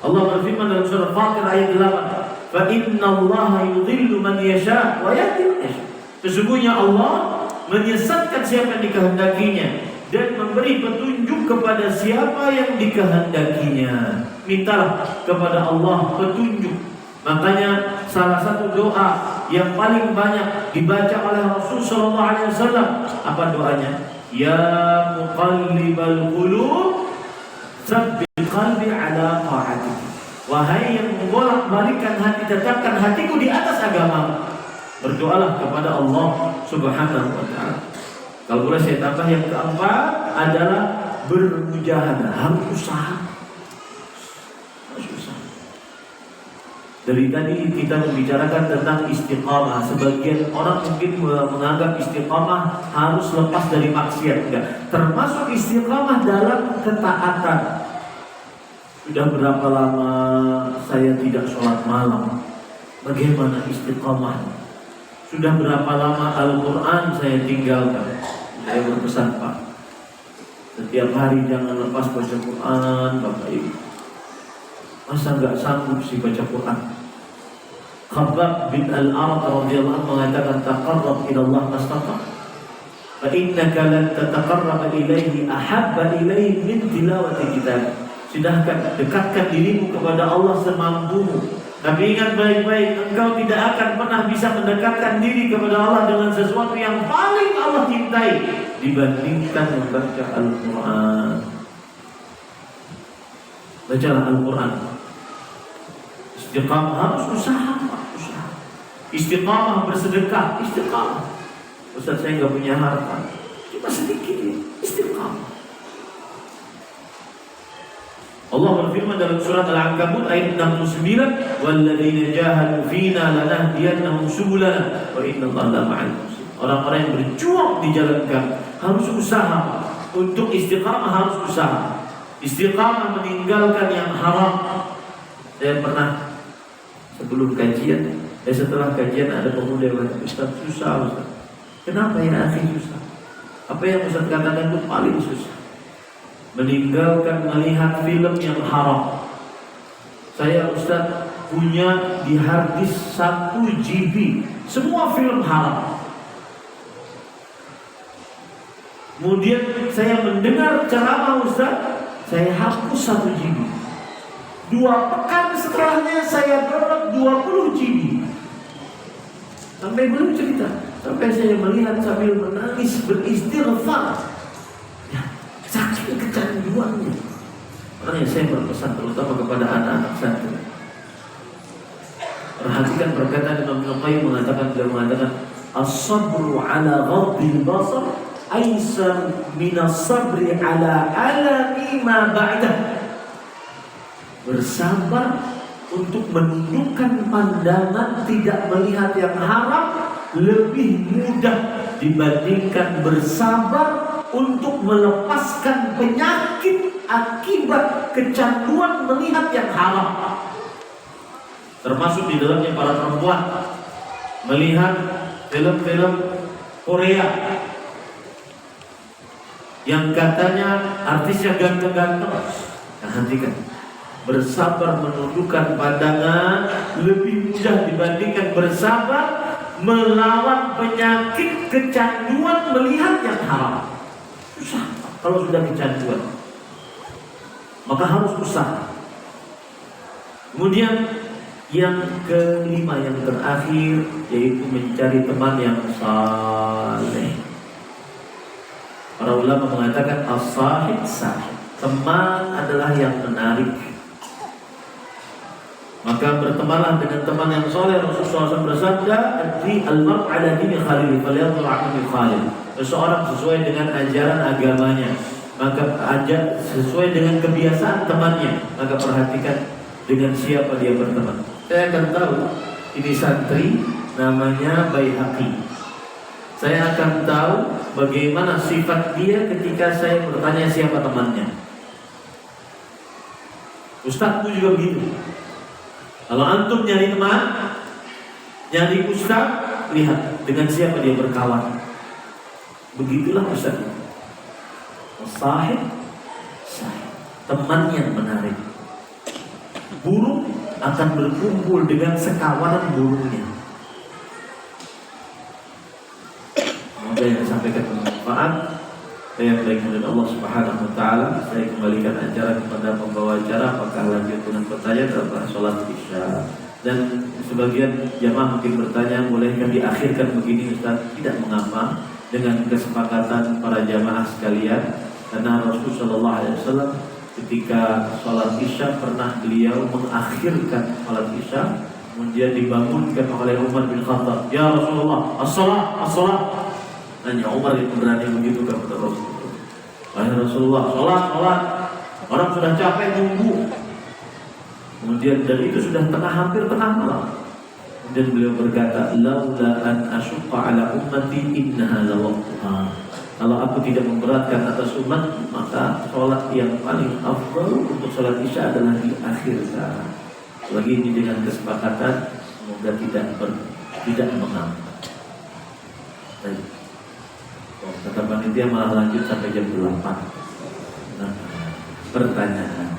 Allah berfirman dalam surah Fatir ayat 8, Fa innallaha yudhillu man yasha wa yahdi man yasha. Sesungguhnya Allah menyesatkan siapa yang dikehendakinya dan memberi petunjuk kepada siapa yang dikehendakinya. Mintalah kepada Allah petunjuk. Makanya salah satu doa yang paling banyak dibaca oleh Rasul sallallahu alaihi wasallam, apa doanya? Ya muqallibal qulub, tsabbit qalbi ala ta'atik. Wahai yang membolak-balikkan hati, tetapkan hatiku di atas agama. Berdoalah kepada Allah Subhanahu wa ta'ala. Kalau boleh saya tambah, yang keempat adalah bermujahadah, harus usaha. Dari tadi kita membicarakan tentang istiqamah. Sebagian orang mungkin menganggap istiqamah harus lepas dari maksiat. Enggak. Termasuk istiqamah dalam ketaatan. Sudah berapa lama saya tidak sholat malam? Bagaimana istiqamah? Sudah berapa lama Al-Quran saya tinggalkan? Saya berpesan, Pak, setiap hari jangan lepas baca Quran, Bapak Ibu. Masa nggak sanggup sih baca Quran? Khabbab bin Al-Arat radhiyallahu anhu mengatakan, taqarrab ila Allah mastata', fa innaka lan tataqarrab ilaihi ahabba ilaihi min tilawati kitab. Silahkan dekatkan dirimu kepada Allah semampumu. Tapi ingat baik-baik, engkau tidak akan pernah bisa mendekatkan diri kepada Allah dengan sesuatu yang paling Allah cintai dibandingkan membaca Al-Quran. Bacalah Al-Quran. Istiqamah harus usaha. Istiqamah bersedekah, istiqamah. Ustaz, saya nggak punya harta, cuma sedikit ya, istiqamah. Allah berfirman dalam surat Al-Ankabut ayat 69, walladzina jahadu fina lanahdiyannahum subulana wa innallaha ma'al muhsinin. Orang-orang yang berjuang di jalan kami harus usaha. Untuk istiqamah harus usaha. Istiqamah meninggalkan yang haram. Saya pernah sebelum kajian, setelah kajian ada pemuda yang kata, Ustaz, susah Ustaz. Kenapa ya akhi susah? Apa yang Ustaz katakan itu paling susah? Meninggalkan melihat film yang haram. Saya Ustaz punya di harddisk 1 GB semua film haram. Kemudian saya mendengar ceramah Ustaz, saya hapus 1 GB. 2 pekan setelahnya saya download 20 GB. Sampai belum cerita, sampai saya melihat sambil menangis beristighfar. Saking kecanduannya. Makanya saya berpesan terutama kepada anak-anak santri. Perhatikan perkataan Imam Ibnu Qayyim mengatakan as-sabru ala ghadil basar aisar min as-sabri ala alami ma ba'dah. Bersabar untuk menundukkan pandangan, tidak melihat yang haram lebih mudah dibandingkan bersabar untuk melepaskan penyakit akibat kecanduan melihat yang haram. Termasuk di dalamnya para perempuan melihat film-film Korea yang katanya artisnya ganteng-ganteng. Perhatikan, bersabar menundukkan pandangan lebih mudah dibandingkan bersabar melawan penyakit kecanduan melihat yang haram. Susah kalau sudah kecanduan, maka harus usaha. Kemudian yang kelima, yang terakhir, yaitu mencari teman yang saleh. Para ulama mengatakan as-sahib sahib, teman adalah yang menarik. Maka bertemanlah dengan teman yang soleh. Rasulullah SAW bersabda, "Adri al-mar'u ala dini khalili, falyanzur ahadun khalil." Seseorang sesuai dengan ajaran agamanya, maka sesuai dengan kebiasaan temannya, maka perhatikan dengan siapa dia berteman. Saya akan tahu ini santri namanya Baihaqi. Saya akan tahu bagaimana sifat dia ketika saya bertanya siapa temannya. Ustazku juga begitu. Kalau antum nyari teman, nyari ustaz, lihat dengan siapa dia berkawan. Begitulah ustaz. Sahib, teman yang menarik. Buruk akan berkumpul dengan sekawanan burungnya. Semoga yang disampaikan bermanfaat. Saya berikan dari Allah Subhanahu Wa Taala. Saya kembalikan acara kepada pembawa acara. Apakah lanjut dengan pertanyaan dalam sholat isya? Dan sebagian jamaah mungkin bertanya, bolehkah diakhirkan begini Ustaz? Tidak mengapa, dengan kesepakatan para jamaah sekalian. Karena Rasulullah Shallallahu Alaihi Wasallam ketika sholat isya pernah beliau mengakhirkan sholat isya, kemudian dibangunkan oleh Umar bin Khattab. Ya Rasulullah, as-salat, as-salat. Hanya Umar yang berani begitu kepada Rasulullah. Wahai Rasulullah, sholat. Orang sudah capek nunggu. Kemudian dari itu sudah hampir tengah malam. Kemudian beliau berkata, laula an asyqa ala ummati innaha lawaqtuha. Kalau aku tidak memberatkan atas umat, maka sholat yang paling afdal untuk sholat isya adalah di akhir saat. Lagi ini dengan kesepakatan, semoga tidak menghambat. Baik. Kata panitia malah lanjut sampai jam 8. Nah, pertanyaan.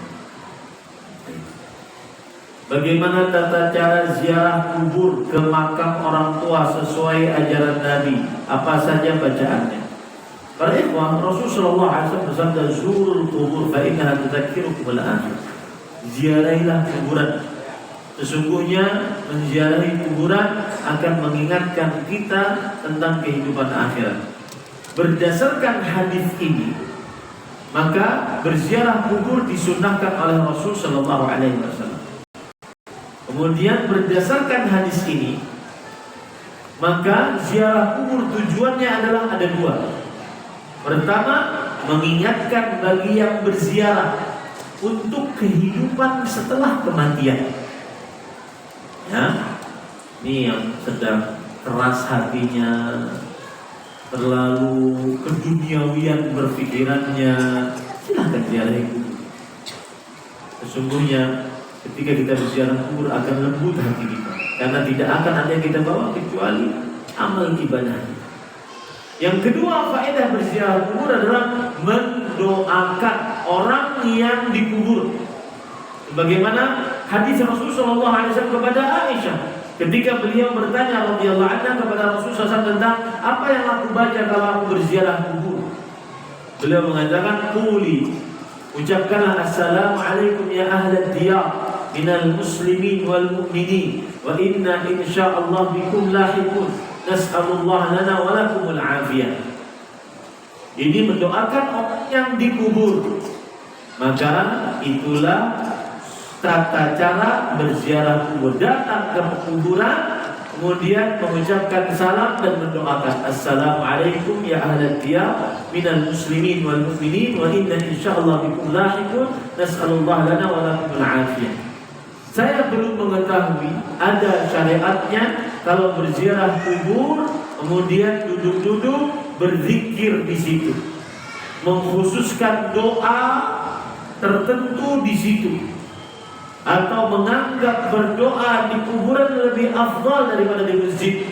Bagaimana tata cara ziarah kubur ke makam orang tua sesuai ajaran Nabi? Apa saja bacaannya? Para ikhwan, Rasulullah SAW bersabda, zurul kubur fa innaha tudzakirukum al-akhir. Ziarahilah kuburan. Sesungguhnya menziarahi kuburan akan mengingatkan kita tentang kehidupan akhirat. Berdasarkan hadis ini, maka berziarah kubur disunnahkan oleh Rasul Shallallahu Alaihi Wasallam. Kemudian berdasarkan hadis ini, maka ziarah kubur tujuannya adalah ada dua. Pertama, mengingatkan bagi yang berziarah untuk kehidupan setelah kematian. Ya, ini yang sedang keras hatinya, terlalu keduniawian berpikirannya, silahkan ziarahi kubur. Sesungguhnya ketika kita berziarah kubur akan lembut hati kita, karena tidak akan ada yang kita bawa kecuali amal ibadah. Yang kedua, faedah berziarah kubur adalah mendoakan orang yang dikubur. Sebagaimana hadis Rasulullah SAW kepada Aisyah, ketika beliau bertanya radhiyallahu anha kepada Rasulullah SAW tentang apa yang aku baca kalau aku berziarah kubur, beliau mengatakan, quli, ucapkanlah assalamualaikum ya ahlad diyar minal muslimin wal mu'minin wa inna insyaallah bikum lahiqun nas'alullah lana wa lakumul afiyah. Ini mendoakan orang yang dikubur. Maka itulah tata cara berziarah kubur. Datang ke kuburan, kemudian mengucapkan salam dan mendoakan assalamualaikum ya ahlal diyar minal muslimin wal mu'minin wa inna insyaallah bikum lahiqun nas'alullah lana wa lakumul afiyah. Saya belum mengetahui ada syariatnya kalau berziarah kubur kemudian duduk-duduk berzikir di situ, mengkhususkan doa tertentu di situ, atau menganggap berdoa di kuburan lebih afdal daripada di masjid,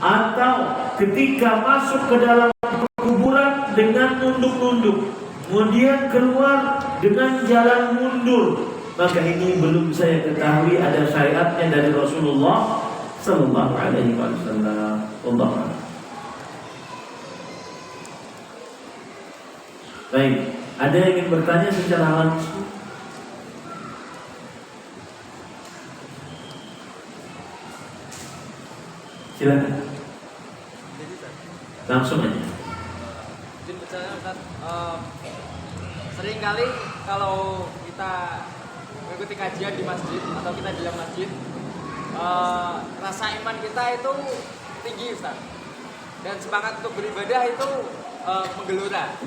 atau ketika masuk ke dalam kuburan dengan nunduk-nunduk, kemudian keluar dengan jalan mundur. Maka ini belum saya ketahui ada syariatnya dari Rasulullah Sallallahu Alaihi Wasallam. Allah. Baik, ada yang ingin bertanya secara langsung? Silakan. Langsung aja. Seringkali kalau kita mengikuti kajian di masjid atau kita di dalam masjid, rasa iman kita itu tinggi, Ustaz, dan semangat untuk beribadah itu menggelora.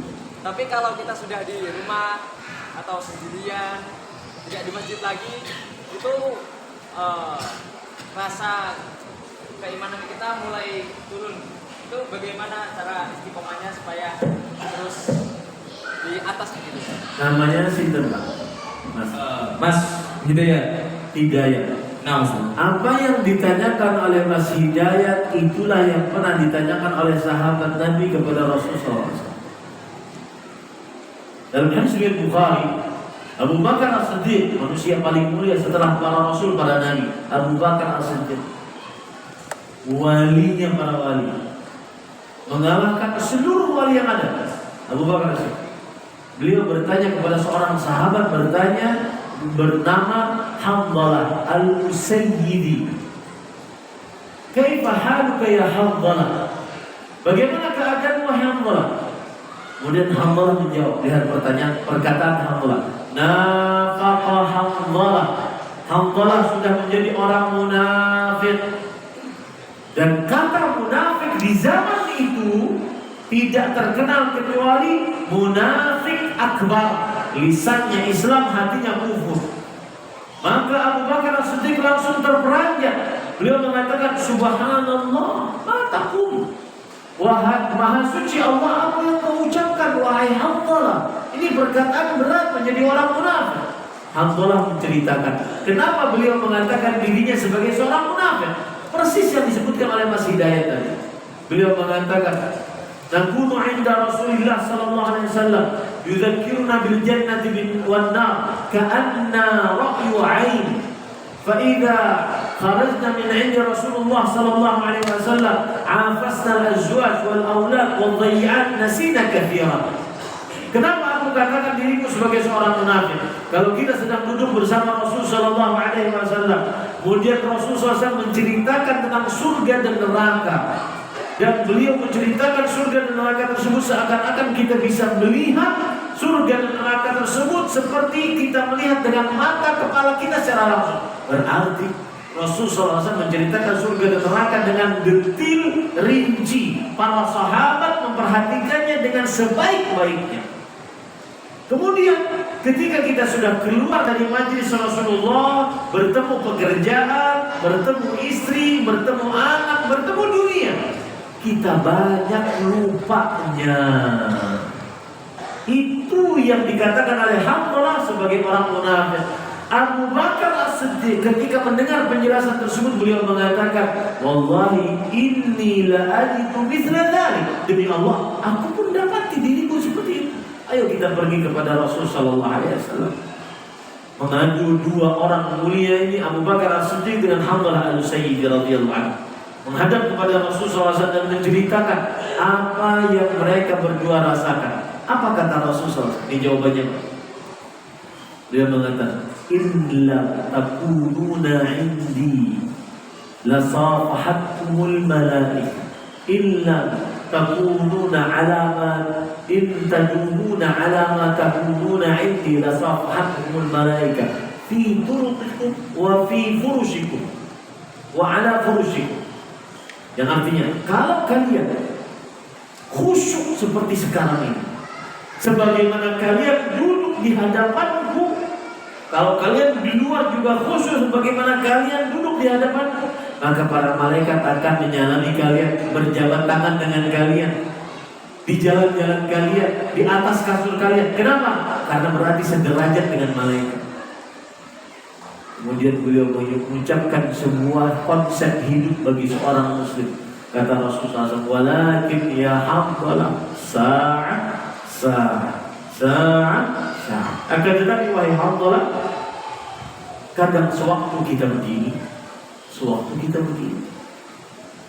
Tapi kalau kita sudah di rumah atau sendirian, tidak di masjid lagi, itu rasa keimanan kita mulai turun. Itu bagaimana cara istiqomahnya supaya terus di atas begitu? Namanya sinten, Pak? Mas Hidayat. Hidayat. Nah, apa yang ditanyakan oleh Mas Hidayat itulah yang pernah ditanyakan oleh sahabat Nabi kepada Rasulullah SAW. Dalam hadis riwayat Bukhari, Abu Bakar As-Siddiq, manusia paling mulia setelah para rasul, para nabi. Abu Bakar As-Siddiq, walinya para wali, mengalahkan seluruh wali yang ada. Abu Bakar As-Siddiq. Beliau bertanya kepada seorang sahabat, bernama Hanzalah Al-Usayyidi. Kaifa haluka ya Hanzalah? Bagaimana keadaanmu wahai Hanzalah? Kemudian Hanzalah menjawab, lihat perkataan Hanzalah. Nafaqa Hanzalah. Hanzalah sudah menjadi orang munafik. Dan kata munafik di zaman itu tidak terkenal kecuali munafik akbar. Lisannya Islam, hatinya kufur. Maka Abu Bakar As-Siddiq langsung terperanjat. Beliau mengatakan, Subhanallah, ma taqul. Wahai Maha Suci Allah, apa yang kau ucapkan wahai Hanzalah? Ini perkataan berat menjadi orang munafik. Hanzalah menceritakan kenapa beliau mengatakan dirinya sebagai seorang munafik. Persis yang disebutkan oleh Mas Hidayat tadi. Beliau mengatakan, nakunu 'inda Rasulillah sallallahu alaihi wasallam yudzakkiruna bil jannati wan nar ka'anna ra'yu 'ain. Fa idza kharajna min 'inda Rasulullah sallallahu alaihi wasallam 'afasna al-azwaj wal aulad wal dhayyan nasina katsiran. Kenapa aku katakan diriku sebagai seorang munafik? Kalau kita sedang duduk bersama Rasul sallallahu alaihi wasallam, kemudian Rasul SAW menceritakan tentang surga dan neraka, dan beliau menceritakan surga dan neraka tersebut seakan-akan kita bisa melihat surga dan neraka tersebut seperti kita melihat dengan mata kepala kita secara langsung. Berarti Rasul SAW menceritakan surga dan neraka dengan detil, rinci. Para sahabat memperhatikannya dengan sebaik-baiknya. Kemudian ketika kita sudah keluar dari majelis Rasulullah, bertemu pekerjaan, bertemu istri, bertemu anak, bertemu dunia, kita banyak lupanya. Itu yang dikatakan oleh Hanzalah sebagai orang munafik. Abu Bakar As-Siddiq ketika mendengar penjelasan tersebut, beliau mengatakan, wallahi inni la ajidu mithla dzalik. Demi Allah, aku pun dapati diriku seperti itu. Ayo kita pergi kepada Rasul sallallahu alaihi wasallam. Mengadu dua orang mulia ini, Abu Bakar As-Siddiq dengan Hanzalah Al-Usayyidi radhiyallahu anhu, menghadap kepada Rasul sallallahu alaihi wasallam dan menceritakan apa yang mereka berdua rasakan. Apa kata Rasul sallallahu alaihi wasallam? Ini jawabannya. Dia mengatakan, "Illa takununa 'indi la safahatkumul malaikah illa takununa 'ala ma in tadumuna 'ala ma takununa 'indi la safahatkumul malaikah fi turuqikum wa fi furushikum wa 'ala furushikum." Yang artinya, kalau kalian khusyuk seperti sekarang ini, sebagaimana kalian duduk di hadapanku, kalau kalian di luar juga khusyuk sebagaimana kalian duduk di hadapanku, maka para malaikat akan menyalami kalian, berjabat tangan dengan kalian, di jalan-jalan kalian, di atas kasur kalian. Kenapa? Karena berarti sederajat dengan malaikat. Kemudian beliau mengucapkan sebuah konsep hidup bagi seorang muslim. Kata Rasulullah SAW, walakin ya Hanzalah sa'ah. Akan tetapi wahai Hanzalah, kadang sewaktu kita berdiri,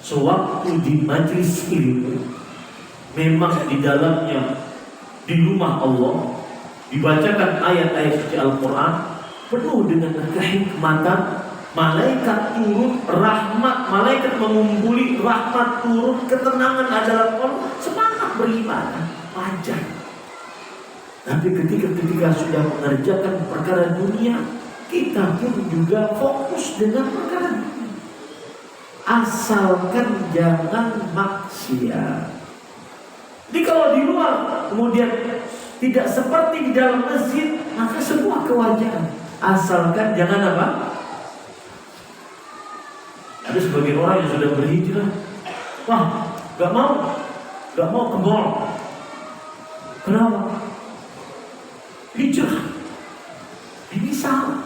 sewaktu di majlis ilmu, memang di dalamnya, di rumah Allah, dibacakan ayat-ayat suci Al-Quran, penuh dengan kehikmatan. Malaikat turun, rahmat, malaikat mengumpuli, rahmat turun, ketenangan adalah semangat beribadah, wajar. Tapi ketika sudah mengerjakan perkara dunia, kita pun juga fokus dengan perkara dunia. Asalkan jangan maksiat. Jadi kalau di luar kemudian tidak seperti di dalam masjid, maka semua kewajaran. Asalkan jangan apa? Ada sebagian orang yang sudah berhijrah, wah, gak mau ke mall. Kenapa? Hijrah. Ini salah.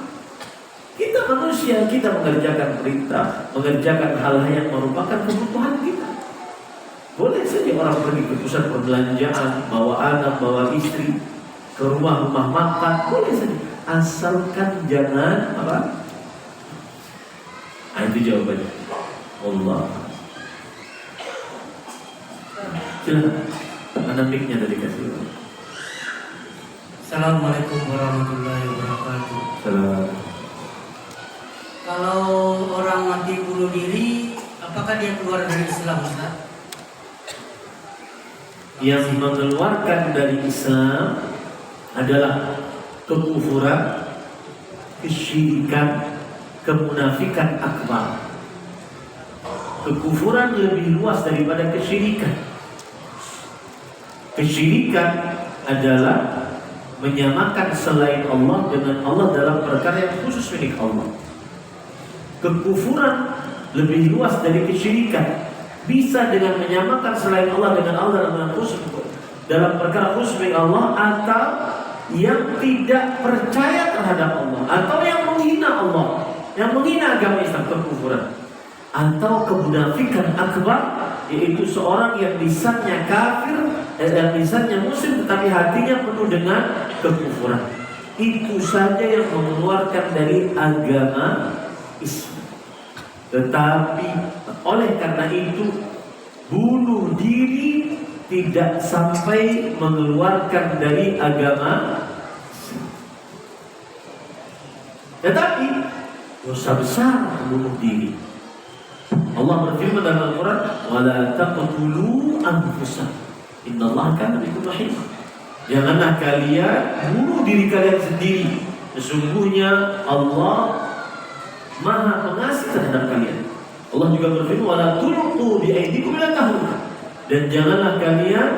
Kita manusia, kita mengerjakan perintah, mengerjakan hal-hal yang merupakan kebutuhan kita. Boleh saja orang pergi ke pusat perbelanjaan, bawa anak, bawa istri. ke rumah-rumah makan, boleh saja, asalkan jangan apa? Nah, itu jawabannya. Allah. Silakan. Mana mic-nya tadi kasih? Assalamualaikum warahmatullahi wabarakatuh. Salam. Kalau orang mati bunuh diri, apakah dia keluar dari Islam, Ustaz? Yang mengeluarkan dari Islam adalah kekufuran, kesyirikan, kemunafikan akbar. Kekufuran lebih luas daripada kesyirikan. Kesyirikan adalah menyamakan selain Allah dengan Allah dalam perkara yang khusus milik Allah. Kekufuran lebih luas dari kesyirikan. Bisa dengan menyamakan selain Allah dengan Allah dalam khusus dalam perkara khusus milik Allah, atau yang tidak percaya terhadap Allah, atau yang menghina Allah, yang menghina agama Islam, kekufuran. Atau kemunafikan akbar, yaitu seorang yang lisannya kafir dan lisannya muslim tetapi hatinya penuh dengan kekufuran. Itu saja yang mengeluarkan dari agama Islam. Tetapi oleh karena itu bunuh diri tidak sampai mengeluarkan dari agama Islam. Tetapi dosa besar bunuh diri. Allah berfirman dalam Al-Quran, "Wala taqtulu anfusakum, innallaha kana bikum rahima." Janganlah kalian bunuh diri kalian sendiri. Sesungguhnya Allah Maha Pengasih terhadap kalian. Allah juga berfirman, "Wala tulqu biaydikum ila tahlukah." Dan janganlah kalian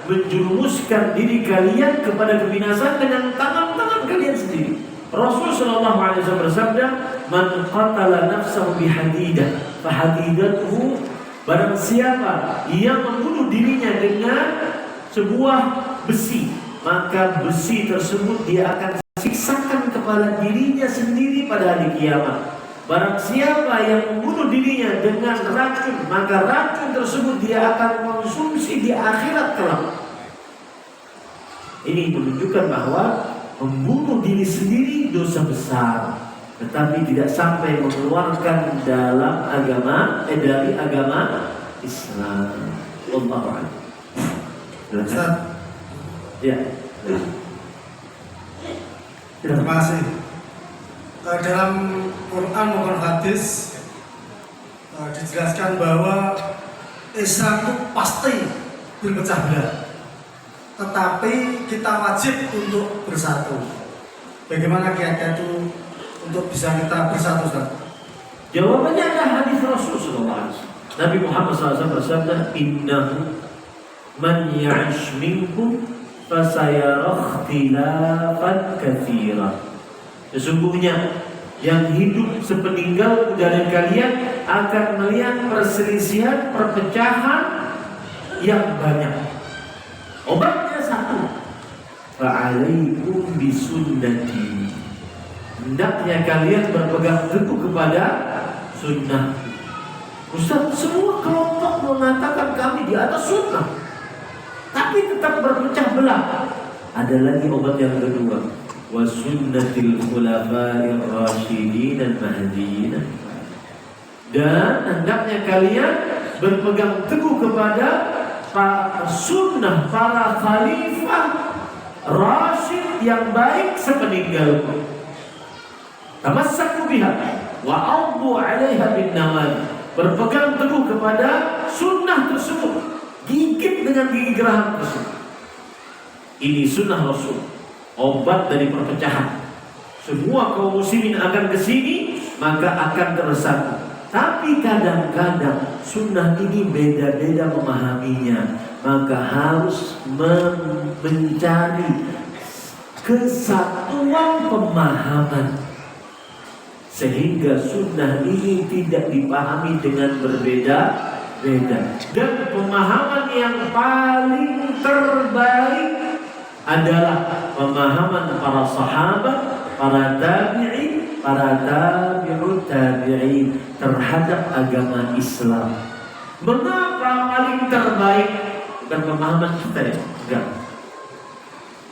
menjerumuskan diri kalian kepada kebinasaan dengan tangan-tangan kalian sendiri. Rasul sallallahu alaihi wasallam bersabda, "Man qatala nafsahu bihadidah, fahadidatuhu." Barang siapa yang membunuh dirinya dengan sebuah besi, maka besi tersebut dia akan siksakan kepala dirinya sendiri pada hari kiamat. Barang siapa yang membunuh dirinya dengan racun, maka racun tersebut dia akan mengonsumsi di akhirat kelak. Ini menunjukkan bahwa membunuh diri sendiri dosa besar, tetapi tidak sampai mengeluarkan dalam agama dari agama Islam. Wallahu a'lam. Ustaz, Ya. terima kasih. Dalam Quran maupun hadis dijelaskan bahwa Islam itu pasti berpecah belah, tetapi kita wajib untuk bersatu. Bagaimana kiat-kiat itu untuk bisa kita bersatu, Ustaz? Jawabannya adalah hadis Rasul sallallahu alaihi wasallam. Nabi Muhammad SAW bersabda, "Innahu man ya'ish minkum fasayara ikhtilafan katsiran." Sesungguhnya yang hidup sepeninggalku dari kalian akan melihat perselisihan, perpecahan yang banyak. Obatnya satu, fa'alaikum bisunnati. Hendaknya kalian berpegang teguh kepada sunnah. Ustaz, semua kelompok mengatakan kami di atas sunnah, tapi tetap berpecah belah. Ada lagi obat yang kedua, wa sunnatil khulafa'ir rasyidin al-mahdiyyin. Dan hendaknya kalian berpegang teguh kepada sunnah para khalifah rasyid yang baik sepeninggalku. Tamassaku biha wa 'addu 'alaiha bin nawajid. Berpegang teguh kepada sunnah tersebut, gigit dengan gigi geraham tersebut. Ini sunnah Rasul, obat dari perpecahan. Semua kaum muslimin akan ke sini, maka akan tersatu. Tapi kadang-kadang sunnah ini beda-beda memahaminya, maka harus mencari kesatuan pemahaman, sehingga sunnah ini tidak dipahami dengan berbeda-beda. Dan pemahaman yang paling terbaik adalah pemahaman para sahabat, para tabi'in, para tabi'ut tabi'in terhadap agama Islam. Mengapa paling terbaik? Bukan pemahaman kita ya, enggak.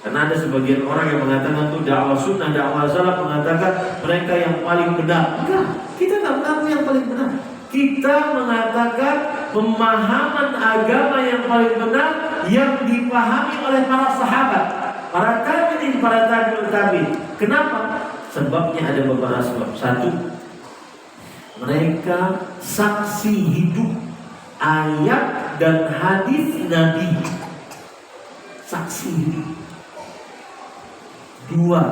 Karena ada sebagian orang yang mengatakan itu dakwah sunnah, dakwah salaf mengatakan mereka yang paling benar. Enggak, kita tak mengaku yang paling benar. Kita mengatakan pemahaman agama yang paling benar yang dipahami oleh para sahabat, para tabi'in, para tabi'ut tabi'in. Kenapa? Sebabnya ada beberapa sebab. Satu, mereka saksi hidup ayat dan hadis Nabi. Saksi hidup. Dua,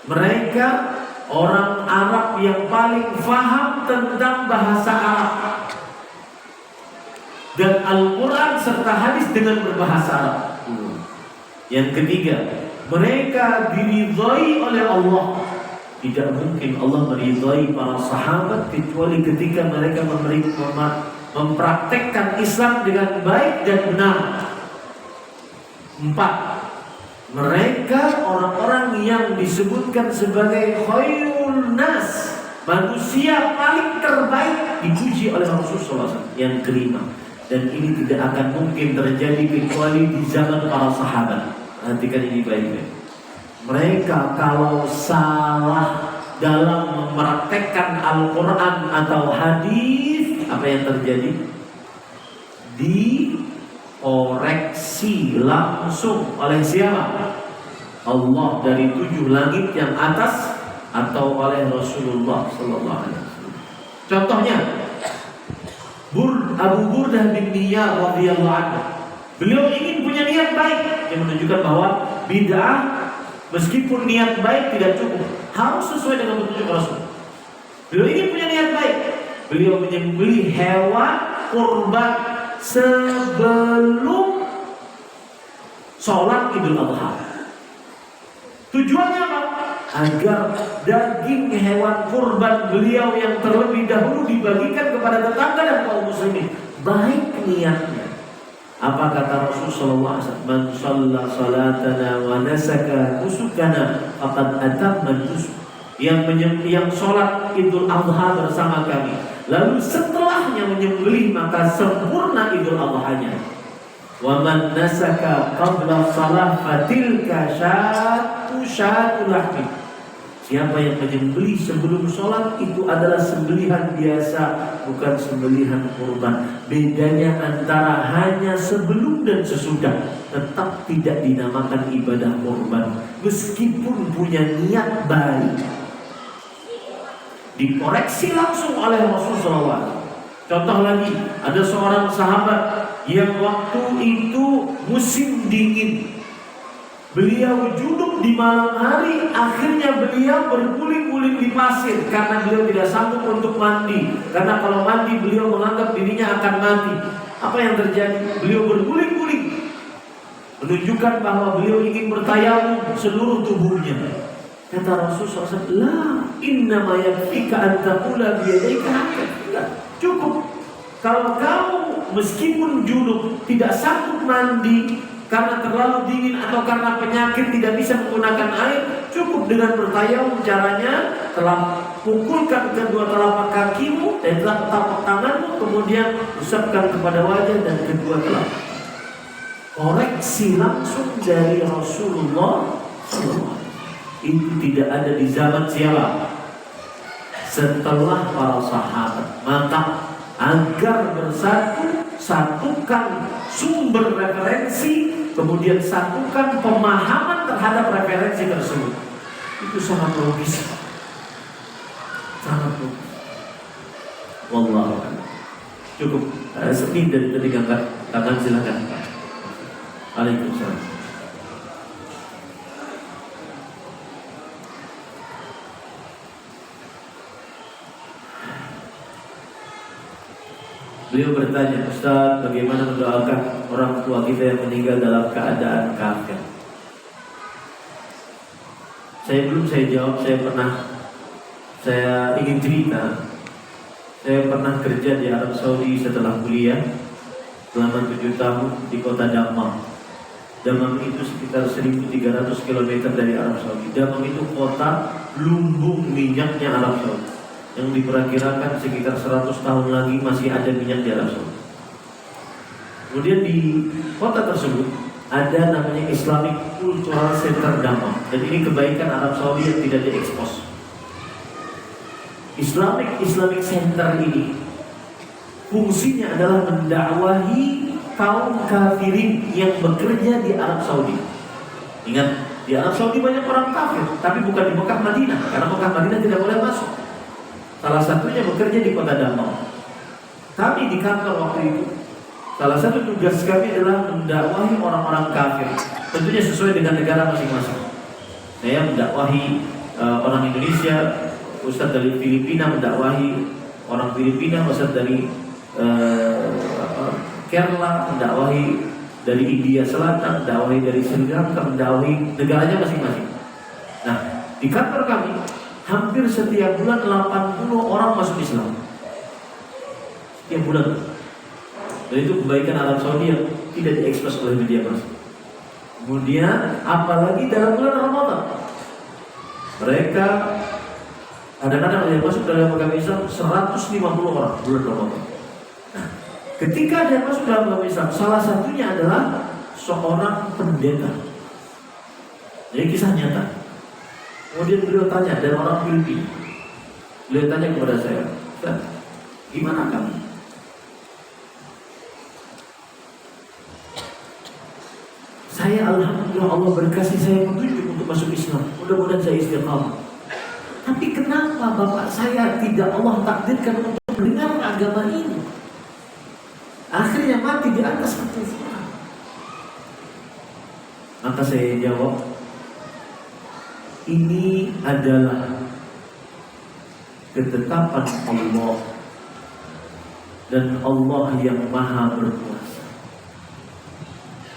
mereka orang Arab yang paling faham tentang bahasa Arab dan Al-Quran serta hadis dengan berbahasa Arab. Yang ketiga, mereka diridhai oleh Allah. Tidak mungkin Allah meridhai para sahabat kecuali ketika mereka mempraktekkan Islam dengan baik dan benar. Empat, mereka orang-orang yang disebutkan sebagai khairun nas, manusia paling terbaik, dipuji oleh Rasulullah SAW. Yang kelima, dan ini tidak akan mungkin terjadi kecuali di zaman para sahabat. Perhatikan ini baik-baik. Mereka kalau salah dalam mempraktekkan Al-Quran atau hadis, apa yang terjadi? Dikoreksi langsung oleh siapa? Allah dari 7 langit yang atas atau oleh Rasulullah Sallallahu Alaihi Wasallam. Contohnya, Abu Burdah bin Niyar radhiyallahu anhu. Beliau ingin punya niat baik yang menunjukkan bahwa bid'ah meskipun niat baik tidak cukup, harus sesuai dengan petunjuk Rasul. Beliau ingin punya niat baik. Beliau menyembelih hewan kurban sebelum sholat Idul Adha. Tujuannya apa? Agar daging hewan kurban beliau yang terlebih dahulu dibagikan kepada tetangga dan kaum muslimin. Baik niatnya. Apa kata Rasulullah SAW? Man shalla salatana wa nasaka nusukana faqad atamma nusuk. Yang sholat Idul Adha bersama kami, lalu setelahnya menyembelih maka sempurna Idul Adha-nya. Wa man nasaka qabla shalah fatilka syatu lahmi. Siapa yang menyembelih sebelum sholat itu adalah sembelihan biasa, bukan sembelihan kurban. Bedanya antara hanya sebelum dan sesudah, tetap tidak dinamakan ibadah kurban. Meskipun punya niat baik, dikoreksi langsung oleh Rasulullah SAW. Contoh lagi, ada seorang sahabat yang waktu itu musim dingin. Beliau duduk di malam hari, akhirnya beliau berguling-guling di pasir karena beliau tidak sanggup untuk mandi. Karena kalau mandi beliau menganggap dirinya akan mati. Apa yang terjadi? Beliau berguling-guling, menunjukkan bahwa beliau ingin bertayamum seluruh tubuhnya. Kata Rasulullah SAW, la innama yakfika an taqula biyadayka hakka. Cukup kalau kamu meskipun junub tidak sanggup mandi karena terlalu dingin atau karena penyakit tidak bisa menggunakan air, cukup dengan bertayamum. Caranya telah pukulkan kedua telapak kakimu dan telapak tanganmu, kemudian usapkan kepada wajah dan kedua telapak. Koreksi langsung dari Rasulullah SAW. Itu tidak ada di zaman siapa? Setelah para sahabat. Maka agar bersatu, satukan sumber referensi, kemudian satukan pemahaman terhadap referensi tersebut. Itu sangat logis. Sangat logis. Wallahu a'lam. Cukup. Sedih dari tadi angkat tangan, silakan. Waalaikumsalam. Beliau bertanya, Ustaz, bagaimana mendoakan orang tua kita yang meninggal dalam keadaan kafir? Saya jawab, saya ingin cerita. Saya pernah kerja di Arab Saudi setelah kuliah selama 7 tahun di kota Dammam. Dammam itu sekitar 1.300 km dari Arab Saudi. Dammam itu kota lumbung minyaknya Arab Saudi, yang diperkirakan sekitar 100 tahun lagi masih ada minyak di Arab Saudi. Kemudian di kota tersebut ada namanya Islamic Cultural Center Damam. Dan ini kebaikan Arab Saudi yang tidak diekspos. Islamic Center ini fungsinya adalah mendakwahi kaum kafirin yang bekerja di Arab Saudi. Ingat, di Arab Saudi banyak orang kafir, tapi bukan di Mekah Madinah, karena Mekah Madinah tidak boleh masuk. Salah satunya bekerja di kota Damam. Kami di kantor waktu itu, salah satu tugas kami adalah mendakwahi orang-orang kafir. Tentunya sesuai dengan negara masing-masing. Saya mendakwahi orang Indonesia, ustadz dari Filipina mendakwahi orang Filipina, ustadz dari Kerala mendakwahi dari India Selatan, mendakwahi dari Sri Lanka, mendakwahi negaranya masing-masing. Nah, di kantor kami hampir setiap bulan 80 orang masuk Islam. Setiap bulan. Dan itu kebaikan Arab Saudi yang tidak diekspos oleh media massa. Kemudian apalagi dalam bulan Ramadan, mereka kadang-kadang yang masuk dalam agama Islam 150 orang bulan Ramadan. Nah, ketika dia masuk dalam agama Islam, salah satunya adalah seorang pendeta. Jadi kisah nyata. Kemudian beliau tanya, dari orang Filipina. Beliau tanya kepada saya, "Ustaz, gimana kamu?" Saya alhamdulillah Allah berkasih saya petunjuk untuk masuk Islam. Mudah-mudahan saya istiqamah. Tapi kenapa bapak saya tidak Allah takdirkan untuk mendengar agama ini? Akhirnya mati di atas kekufuran. Maka saya jawab, ini adalah ketetapan Allah, dan Allah yang maha berkuasa.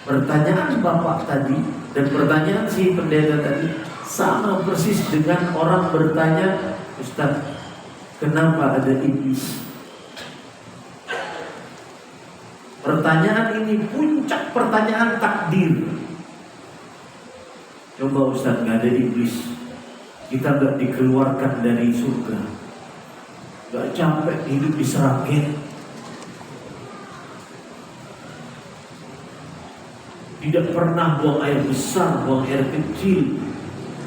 Pertanyaan bapak tadi dan pertanyaan si pendeta tadi sama persis dengan orang bertanya, "Ustaz, kenapa ada iblis?" Pertanyaan ini puncak pertanyaan takdir. Coba Ustaz, nggak ada iblis, kita nggak dikeluarkan dari surga, nggak capek hidup di Seragen, tidak pernah buang air besar, buang air kecil,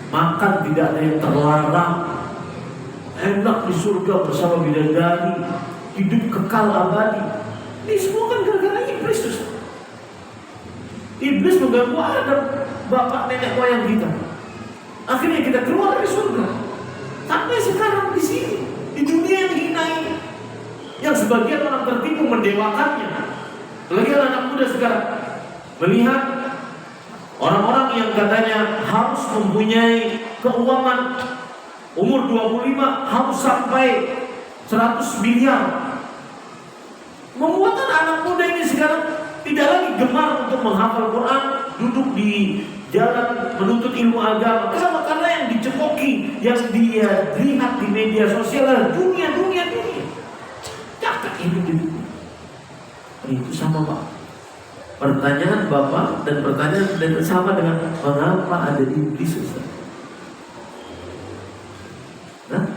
makan tidak ada yang terlarang, enak di surga bersama bidadari, hidup kekal abadi. Ini semua kan gara-gara iblis. Iblis mengganggu Adam, bapak nenek moyang kita. Akhirnya kita keluar dari surga. Sampai sekarang di sini, di dunia yang hina ini, yang sebagian orang tertipu mendewakannya. Apalagi anak muda sekarang melihat orang-orang yang katanya harus mempunyai keuangan, umur 25 harus sampai 100 miliar. Membuat anak muda ini sekarang tidak lagi gemar untuk menghafal Quran, duduk di jalan menuntut ilmu agama. Kenapa? Karena yang dicekoki, yang dia lihat di media sosial adalah dunia. Cakap hidup di dunia. Itu sama Pak. Pertanyaan Bapak dan pertanyaan dan sama dengan mengapa ada iblis, Ustaz? Nah,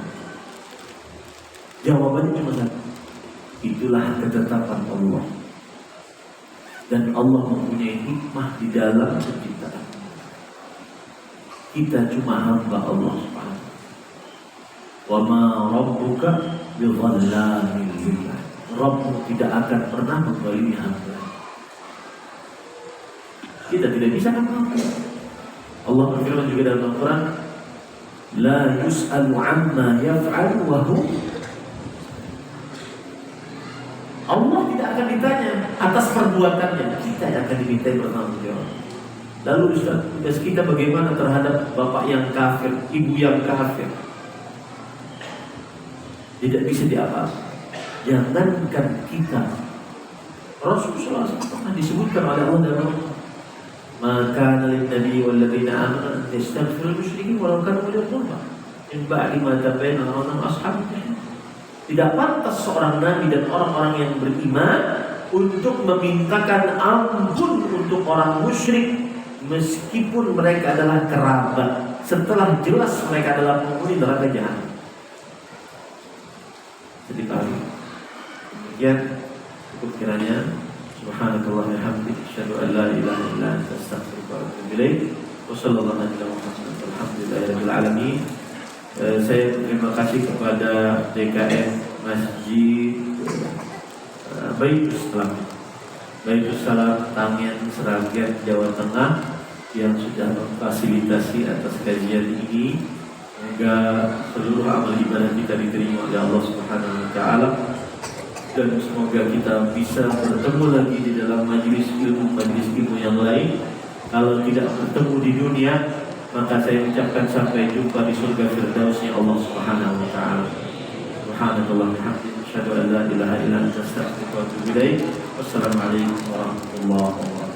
jawabannya cuma satu. Itulah ketetapan Allah. Dan Allah mempunyai hikmah di dalam penciptaan. Kita cuma hamba Allah Subhanahu. Wa ma rabbuka bidzallamin lil 'abid. Rabbmu tidak akan pernah menzalimi hamba. Kita tidak bisa apa-apa. Allah berfirman juga dalam Al-Quran, la yus'alu amma yaf'alu wa hum. Allah tidak akan ditanya atas perbuatannya, kita yang akan diminta bertanggung jawab. Lalu tugas kita bagaimana terhadap bapak yang kafir, ibu yang kafir? Tidak bisa diapa-apa. Jangankan kita, Rasulullah SAW pernah disebutkan oleh Allah dalam maka nabi Nabi walladzina amanu yastaghfirul musyrikin walau kanu ulil qurba min ba'di ma tabayyana lahum ashabul. Tidak pantas seorang nabi dan orang-orang yang beriman untuk memintakan ampun untuk orang musyrik meskipun mereka adalah kerabat, setelah jelas mereka adalah penghuni neraka jahanam. Sedih kali. Demikian cukup kiranya. Subhanakallah wa bihamdik, asyhadu an la ilaha illa anta, astaghfiruka wa atubu ilaik. Wassallallahu ala Muhammad walhamdulillahirabbil alamin. Saya berterima kasih kepada DKM Masjid Baitus Salam Tangian Sragen, Jawa Tengah yang sudah memfasilitasi atas kajian ini. Semoga seluruh amal ibadah kita diterima oleh Allah Subhanahu wa taala, dan semoga kita bisa bertemu lagi di dalam majelis ilmu yang lain. Kalau tidak bertemu di dunia, maka saya ucapkan sampai jumpa di surga firdausnya Allah Subhanahu wa taala. Subhanallah walhamdulillah, asyhadu an la ilaha illa anta, astaghfiruka wa atubu ilaik. Wassalamualaikum warahmatullahi wabarakatuh.